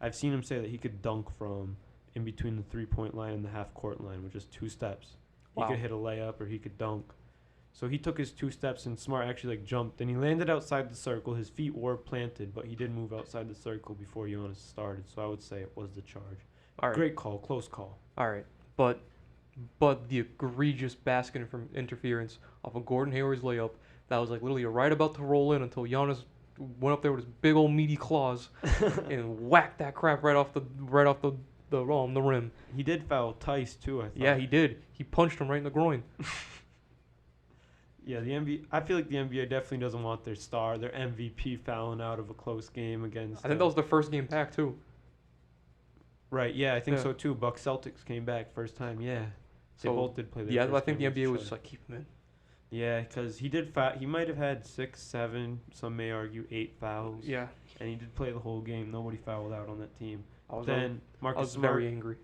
I've seen him say that he could dunk from in between the 3-point line and the half-court line with just 2 steps. He Wow. could hit a layup or he could dunk. So he took his 2 steps and Smart actually jumped and he landed outside the circle. His feet were planted, but he did move outside the circle before Giannis started. So I would say it was the charge. All right. Great call, close call. All right, but the egregious basket interference off of Gordon Hayward's layup that was like literally right about to roll in until Giannis went up there with his big old meaty claws and whacked that crap right off the rim. He did foul Tice too, I thought. Yeah, he did. He punched him right in the groin. Yeah, the NBA. I feel like the NBA definitely doesn't want their MVP, fouling out of a close game against. I think that was the first game back too. Right. Yeah, I think Yeah. so too. Bucks Celtics came back first time. Yeah, they So, both did play. Their Yeah, first I think the game NBA was against just each like keep him in. other. Yeah, because he did He might have had 6, 7. Some may argue 8 fouls. Yeah, And he did play the whole game. Nobody fouled out on that team. I was Then I Marcus was Smart. very angry.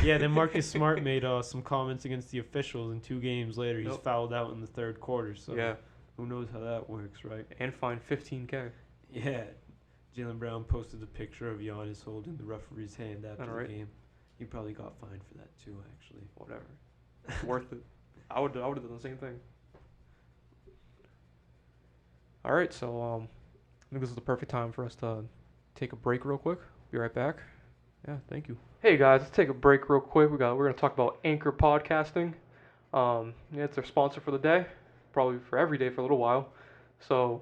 Yeah, then Marcus Smart made some comments against the officials, and 2 games later he's Yep. fouled out in the third quarter. So Yeah, who knows how that works, right? and fined $15K. Yeah, Jaylen Brown posted a picture of Giannis holding the referee's hand after All the right. game. He probably got fined for that too, actually. Whatever, it's worth it. I would have done the same thing. All right, so I think this is the perfect time for us to take a break real quick. Be right back. Yeah, thank you. Hey guys, let's take a break real quick. We're gonna talk about Anchor Podcasting. Yeah, it's our sponsor for the day, probably for every day for a little while. So,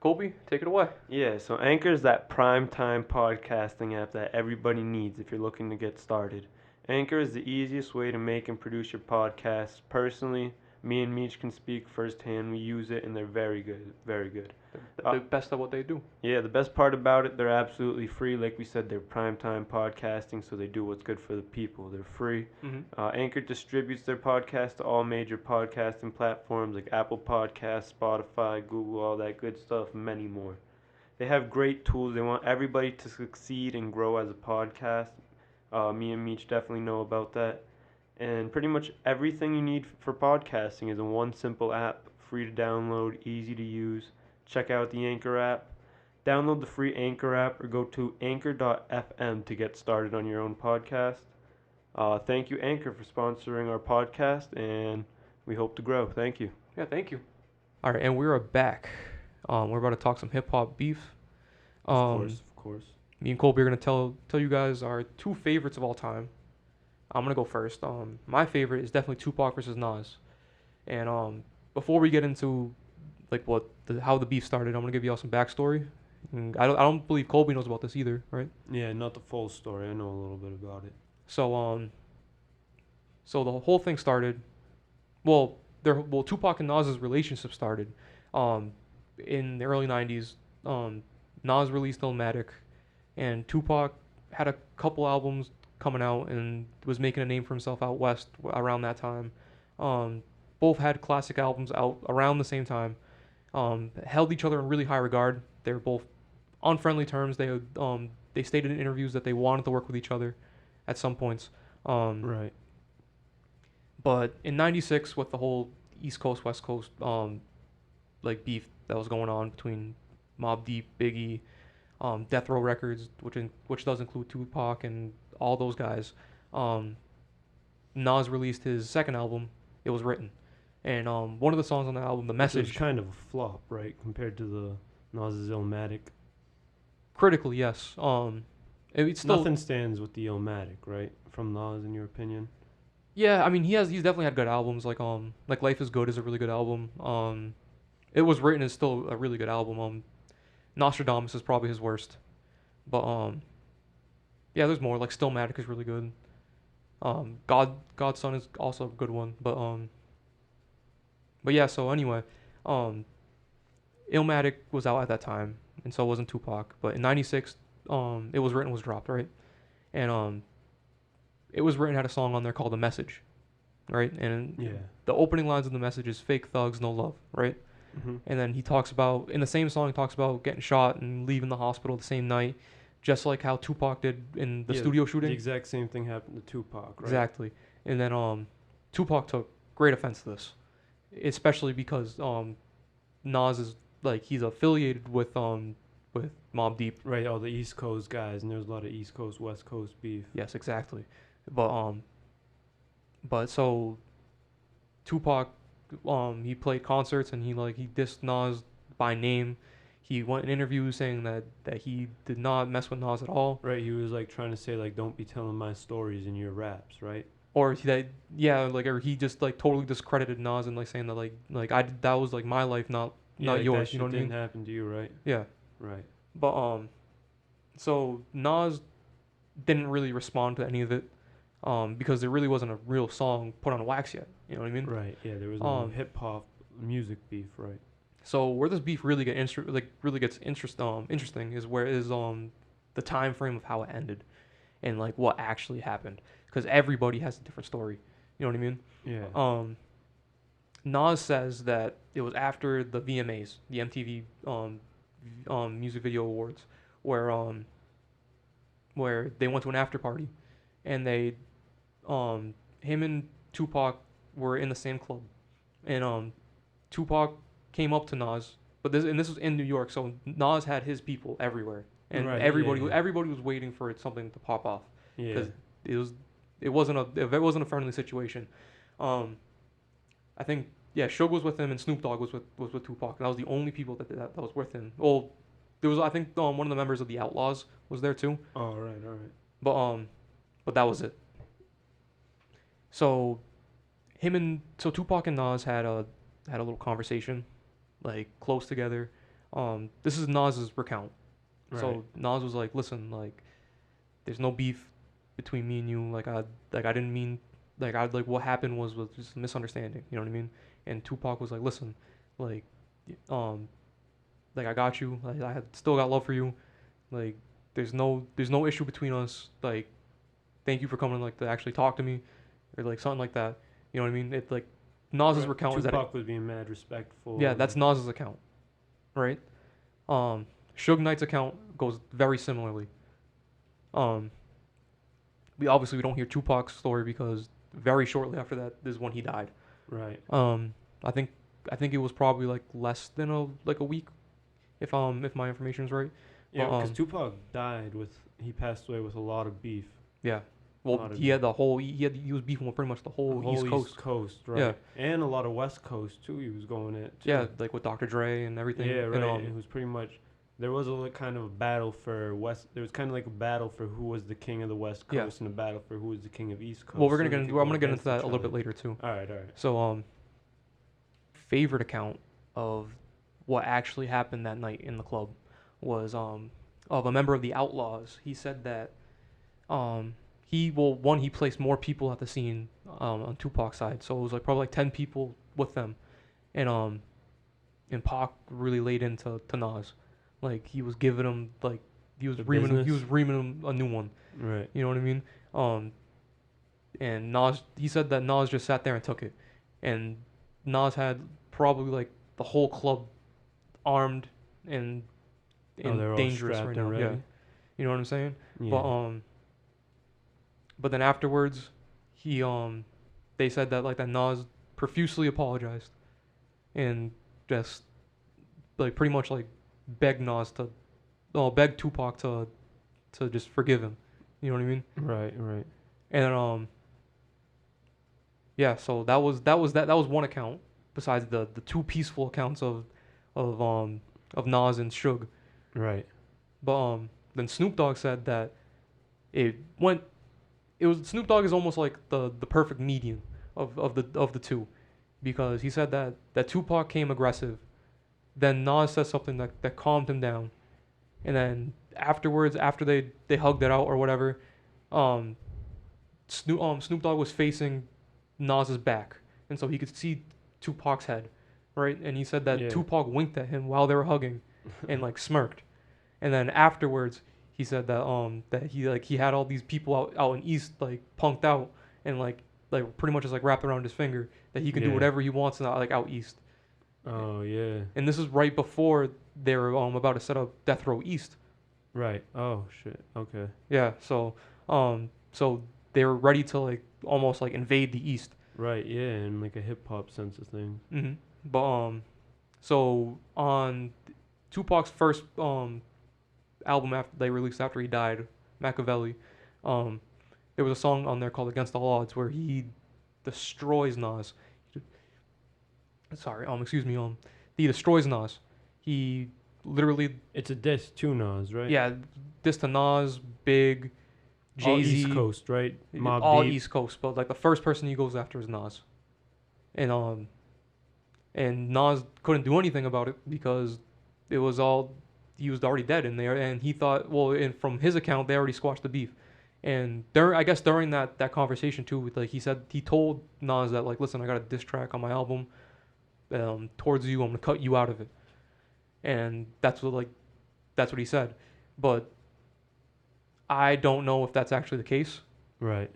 Colby, take it away. Yeah, so Anchor is that prime time podcasting app that everybody needs if you're looking to get started. Anchor is the easiest way to make and produce your podcast. Personally, me and Meech can speak firsthand. We use it and they're very good. Very good. The best at what they do. Yeah, the best part about it, they're absolutely free. Like we said, they're primetime podcasting, so they do what's good for the people. They're free. Anchor distributes their podcast to all major podcasting platforms like Apple Podcasts, Spotify, Google, all that good stuff, and many more. They have great tools. They want everybody to succeed and grow as a podcast. Me and Meech definitely know about that. And pretty much everything you need for podcasting is in one simple app, free to download, easy to use. Check out the Anchor app. Download the free Anchor app or go to anchor.fm to get started on your own podcast. Thank you, Anchor, for sponsoring our podcast, and we hope to grow. Thank you. Yeah, thank you. All right, and we're back. We're about to talk some hip hop beef. Of course. Me and Colby are gonna tell you guys our 2 favorites of all time. I'm gonna go first. My favorite is definitely Tupac versus Nas. And before we get into like how the beef started, I'm gonna give you all some backstory. And I don't believe Colby knows about this either, right? Yeah, not the full story. I know a little bit about it. So so the whole thing started. Tupac and Nas's relationship started. In the early '90s, Nas released Illmatic, and Tupac had a couple albums coming out and was making a name for himself out west around that time. Both had classic albums out around the same time. Held each other in really high regard. They were both on friendly terms. They stated in interviews that they wanted to work with each other at some points. Right. But in '96, with the whole East Coast West Coast like beef that was going on between Mobb Deep, Biggie, Death Row Records, which does include Tupac and all those guys. Nas released his second album. It was Written, and one of the songs on the album, The Message, It was kind of a flop, right, compared to the Nas's Illmatic. Critically, yes. It's still Nothing stands with the Illmatic, right, from Nas, in your opinion? Yeah, I mean he's definitely had good albums like Life Is Good is a really good album. It Was Written is still a really good album. Nostradamus is probably his worst, but yeah, there's more like Stillmatic is really good. Godson is also a good one, but yeah. So anyway, Illmatic was out at that time, and so wasn't Tupac. But in '96, It Was Written was dropped, right? And It Was Written had a song on there called The Message, right? And Yeah. the opening lines of The Message is fake thugs, no love, right? Mm-hmm. And then he talks about, in the same song, he talks about getting shot and leaving the hospital the same night, just like how Tupac did in the studio shooting. The exact same thing happened to Tupac, right? Exactly. And then Tupac took great offense to this, especially because Nas is like he's affiliated with Mobb Deep. Right, all the East Coast guys, and there's a lot of East Coast, West Coast beef. Yes, exactly. But so Tupac, he played concerts and he dissed Nas by name. He went in interviews saying that he did not mess with Nas at all. Right, he was like trying to say like, don't be telling my stories in your raps, right? Or he just like totally discredited Nas and like saying that that was like my life, not yours. That You know what I mean? didn't happen to you, right? Yeah. Right. But so Nas didn't really respond to any of it, because there really wasn't a real song put on wax yet. You know what I mean? Right. Yeah, there was no hip hop music beef, right? So where this beef really gets interesting is the time frame of how it ended, and like what actually happened, because everybody has a different story. You know what I mean? Yeah. Nas says that it was after the VMAs, the MTV Music Video Awards, where they went to an after party, and him and Tupac were in the same club, and Tupac came up to Nas, but this was in New York, so Nas had his people everywhere, and Right, everybody yeah. everybody was waiting for something to pop off, Yeah. because it wasn't a friendly situation. I think Suge was with him and Snoop Dogg was with Tupac, and that was the only people that was with him. Well, there was, I think, one of the members of the Outlaws was there too. Oh, all right. But that was it. So Tupac and Nas had a little conversation, like close together. This is Nas's recount. Right. So Nas was like, "Listen, like, there's no beef. between me and you. I didn't mean what happened was just a misunderstanding. You know what I mean? And Tupac was like, listen, like, um, like I got you. Like I had still got love for you. Like there's no issue between us. Like thank you for coming like to actually talk to me, or like something like that. You know what I mean? It like Nas's account is that. Tupac was being mad respectful. Yeah, that's Nas's account, right? Suge Knight's account goes very similarly. Um, we don't hear Tupac's story because very shortly after that is when he died. Right. I think it was probably like less than a week, if my information is right. Yeah, because Tupac he passed away with a lot of beef. Yeah. Well, he was beefing with pretty much the whole East Coast. East Coast, right? Yeah. And a lot of West Coast too. He was going at. Too. Yeah, like with Dr. Dre and everything. Yeah, right. And, it was pretty much. There was kind of a battle for West. There was kind of like a battle for who was the king of the West Coast and a battle for who was the king of East Coast. Well, I'm gonna get into that a little bit later too. All right. So favorite account of what actually happened that night in the club was of a member of the Outlaws. He said that he placed more people at the scene on Tupac's side, so it was like probably like 10 people with them, and Pac really laid into Nas, like he was giving him like he was reaming him a new one, right? You know what I mean? And Nas, he said that Nas just sat there and took it, and Nas had probably like the whole club armed and dangerous right now. Yeah, you know what I'm saying? Yeah. But then afterwards, they said that like that Nas profusely apologized, and just like pretty much like begged Tupac to just forgive him. You know what I mean? Right. And yeah. So that was one account besides the two peaceful accounts of Nas and Suge. Right. But then Snoop Dogg said that Snoop Dogg is almost like the perfect median of the two, because he said that Tupac came aggressive, then Nas said something that calmed him down, and then afterwards, after they hugged it out or whatever, Snoop Dogg was facing Nas's back, and so he could see Tupac's head, right? And he said that Tupac winked at him while they were hugging, and like smirked, and then afterwards he said that he had all these people out in East like punked out and like pretty much just like wrapped around his finger, that he can do whatever he wants out East. Oh yeah. And this is right before they were about to set up Death Row East. Right. Oh shit. Okay. Yeah. So they were ready to like almost like invade the East. Right. Yeah, in like a hip hop sense of things. Mm-hmm. But so on Tupac's first album after he died, Machiavelli, there was a song on there called Against All Odds where he destroys Nas. He destroys Nas. He literally... It's a diss to Nas, right? Yeah, diss to Nas, Big, Jay-Z. All East Coast, right? Mobb all Deep. East Coast, but like the first person he goes after is Nas. And Nas couldn't do anything about it because he was already dead in there, and he thought, from his account, they already squashed the beef. And during that conversation too, like he told Nas that like, listen, I got a diss track on my album, towards you, I'm gonna cut you out of it, and that's what he said. But I don't know if that's actually the case. Right.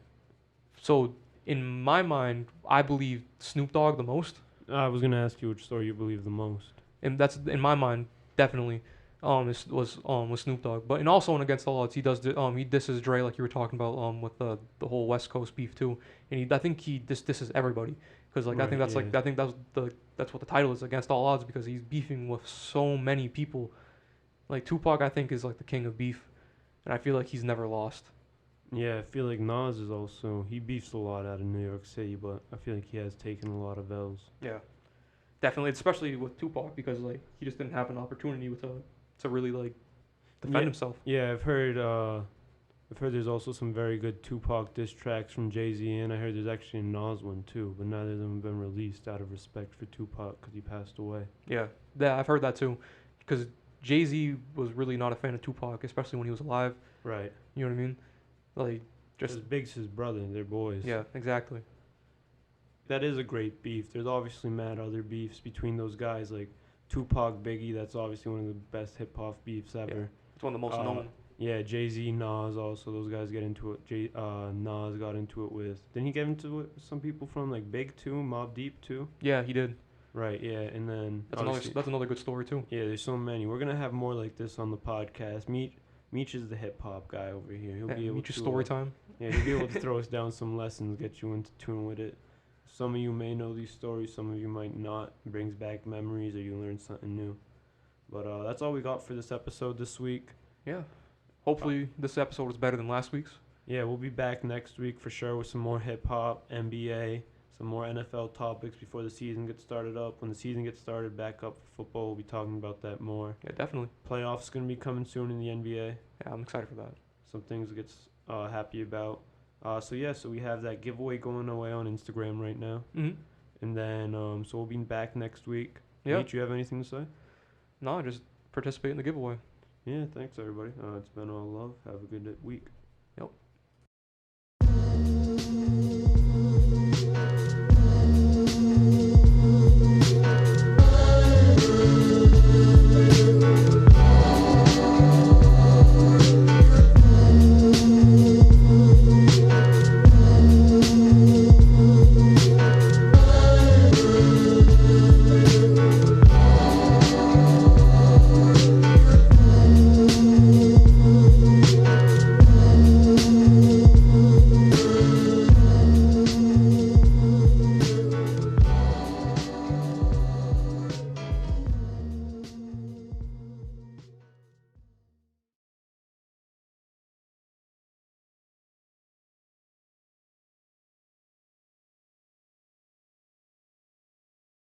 So in my mind, I believe Snoop Dogg the most. I was gonna ask you which story you believe the most. And that's in my mind definitely was Snoop Dogg. But and also in Against All Odds, he disses Dre like you were talking about with the whole West Coast beef too. And I think he disses everybody because like right, I think that's what the title is, Against All Odds, because he's beefing with so many people. Like Tupac, I think, is like the king of beef, and I feel like he's never lost. Yeah, I feel like Nas is also, he beefs a lot out of New York City, but I feel like he has taken a lot of L's. Yeah, definitely, especially with Tupac, because like he just didn't have an opportunity to really like defend himself. Yeah, I've heard there's also some very good Tupac diss tracks from Jay-Z, and I heard there's actually a Nas one too, but neither of them have been released out of respect for Tupac because he passed away. Yeah, I've heard that too, because Jay-Z was really not a fan of Tupac, especially when he was alive. Right. You know what I mean? Like Just Big's his brother. They're boys. yeah, exactly. That is a great beef. There's obviously mad other beefs between those guys, like Tupac, Biggie. That's obviously one of the best hip hop beefs ever. It's one of the most known. Yeah, Jay-Z, Nas also. Those guys get into it. Nas got into it with. Didn't he get into it with some people from like Big too, Mobb Deep too? Yeah, he did. Right. Yeah, and then That's another good story too. yeah, there's so many. We're gonna have more like this on the podcast. Meech is the hip hop guy over here. He'll be able Meet to your story time. Yeah, he'll be able to throw us down some lessons, get you into tune with it. Some of you may know these stories, some of you might not. It brings back memories, or you learn something new. But that's all we got for this episode this week. Yeah. Hopefully this episode was better than last week's. Yeah, we'll be back next week for sure with some more hip hop, NBA, some more NFL topics before the season gets started up. When the season gets started back up for football, we'll be talking about that more. Yeah, definitely. Playoffs going to be coming soon in the NBA. Yeah, I'm excited for that. Some things to get happy about. So we have that giveaway going away on Instagram right now. Mm-hmm. And then, so we'll be back next week. Yeah. Meech, you have anything to say? No, just participate in the giveaway. Yeah, thanks everybody. It's been all love. Have a good week. Yep.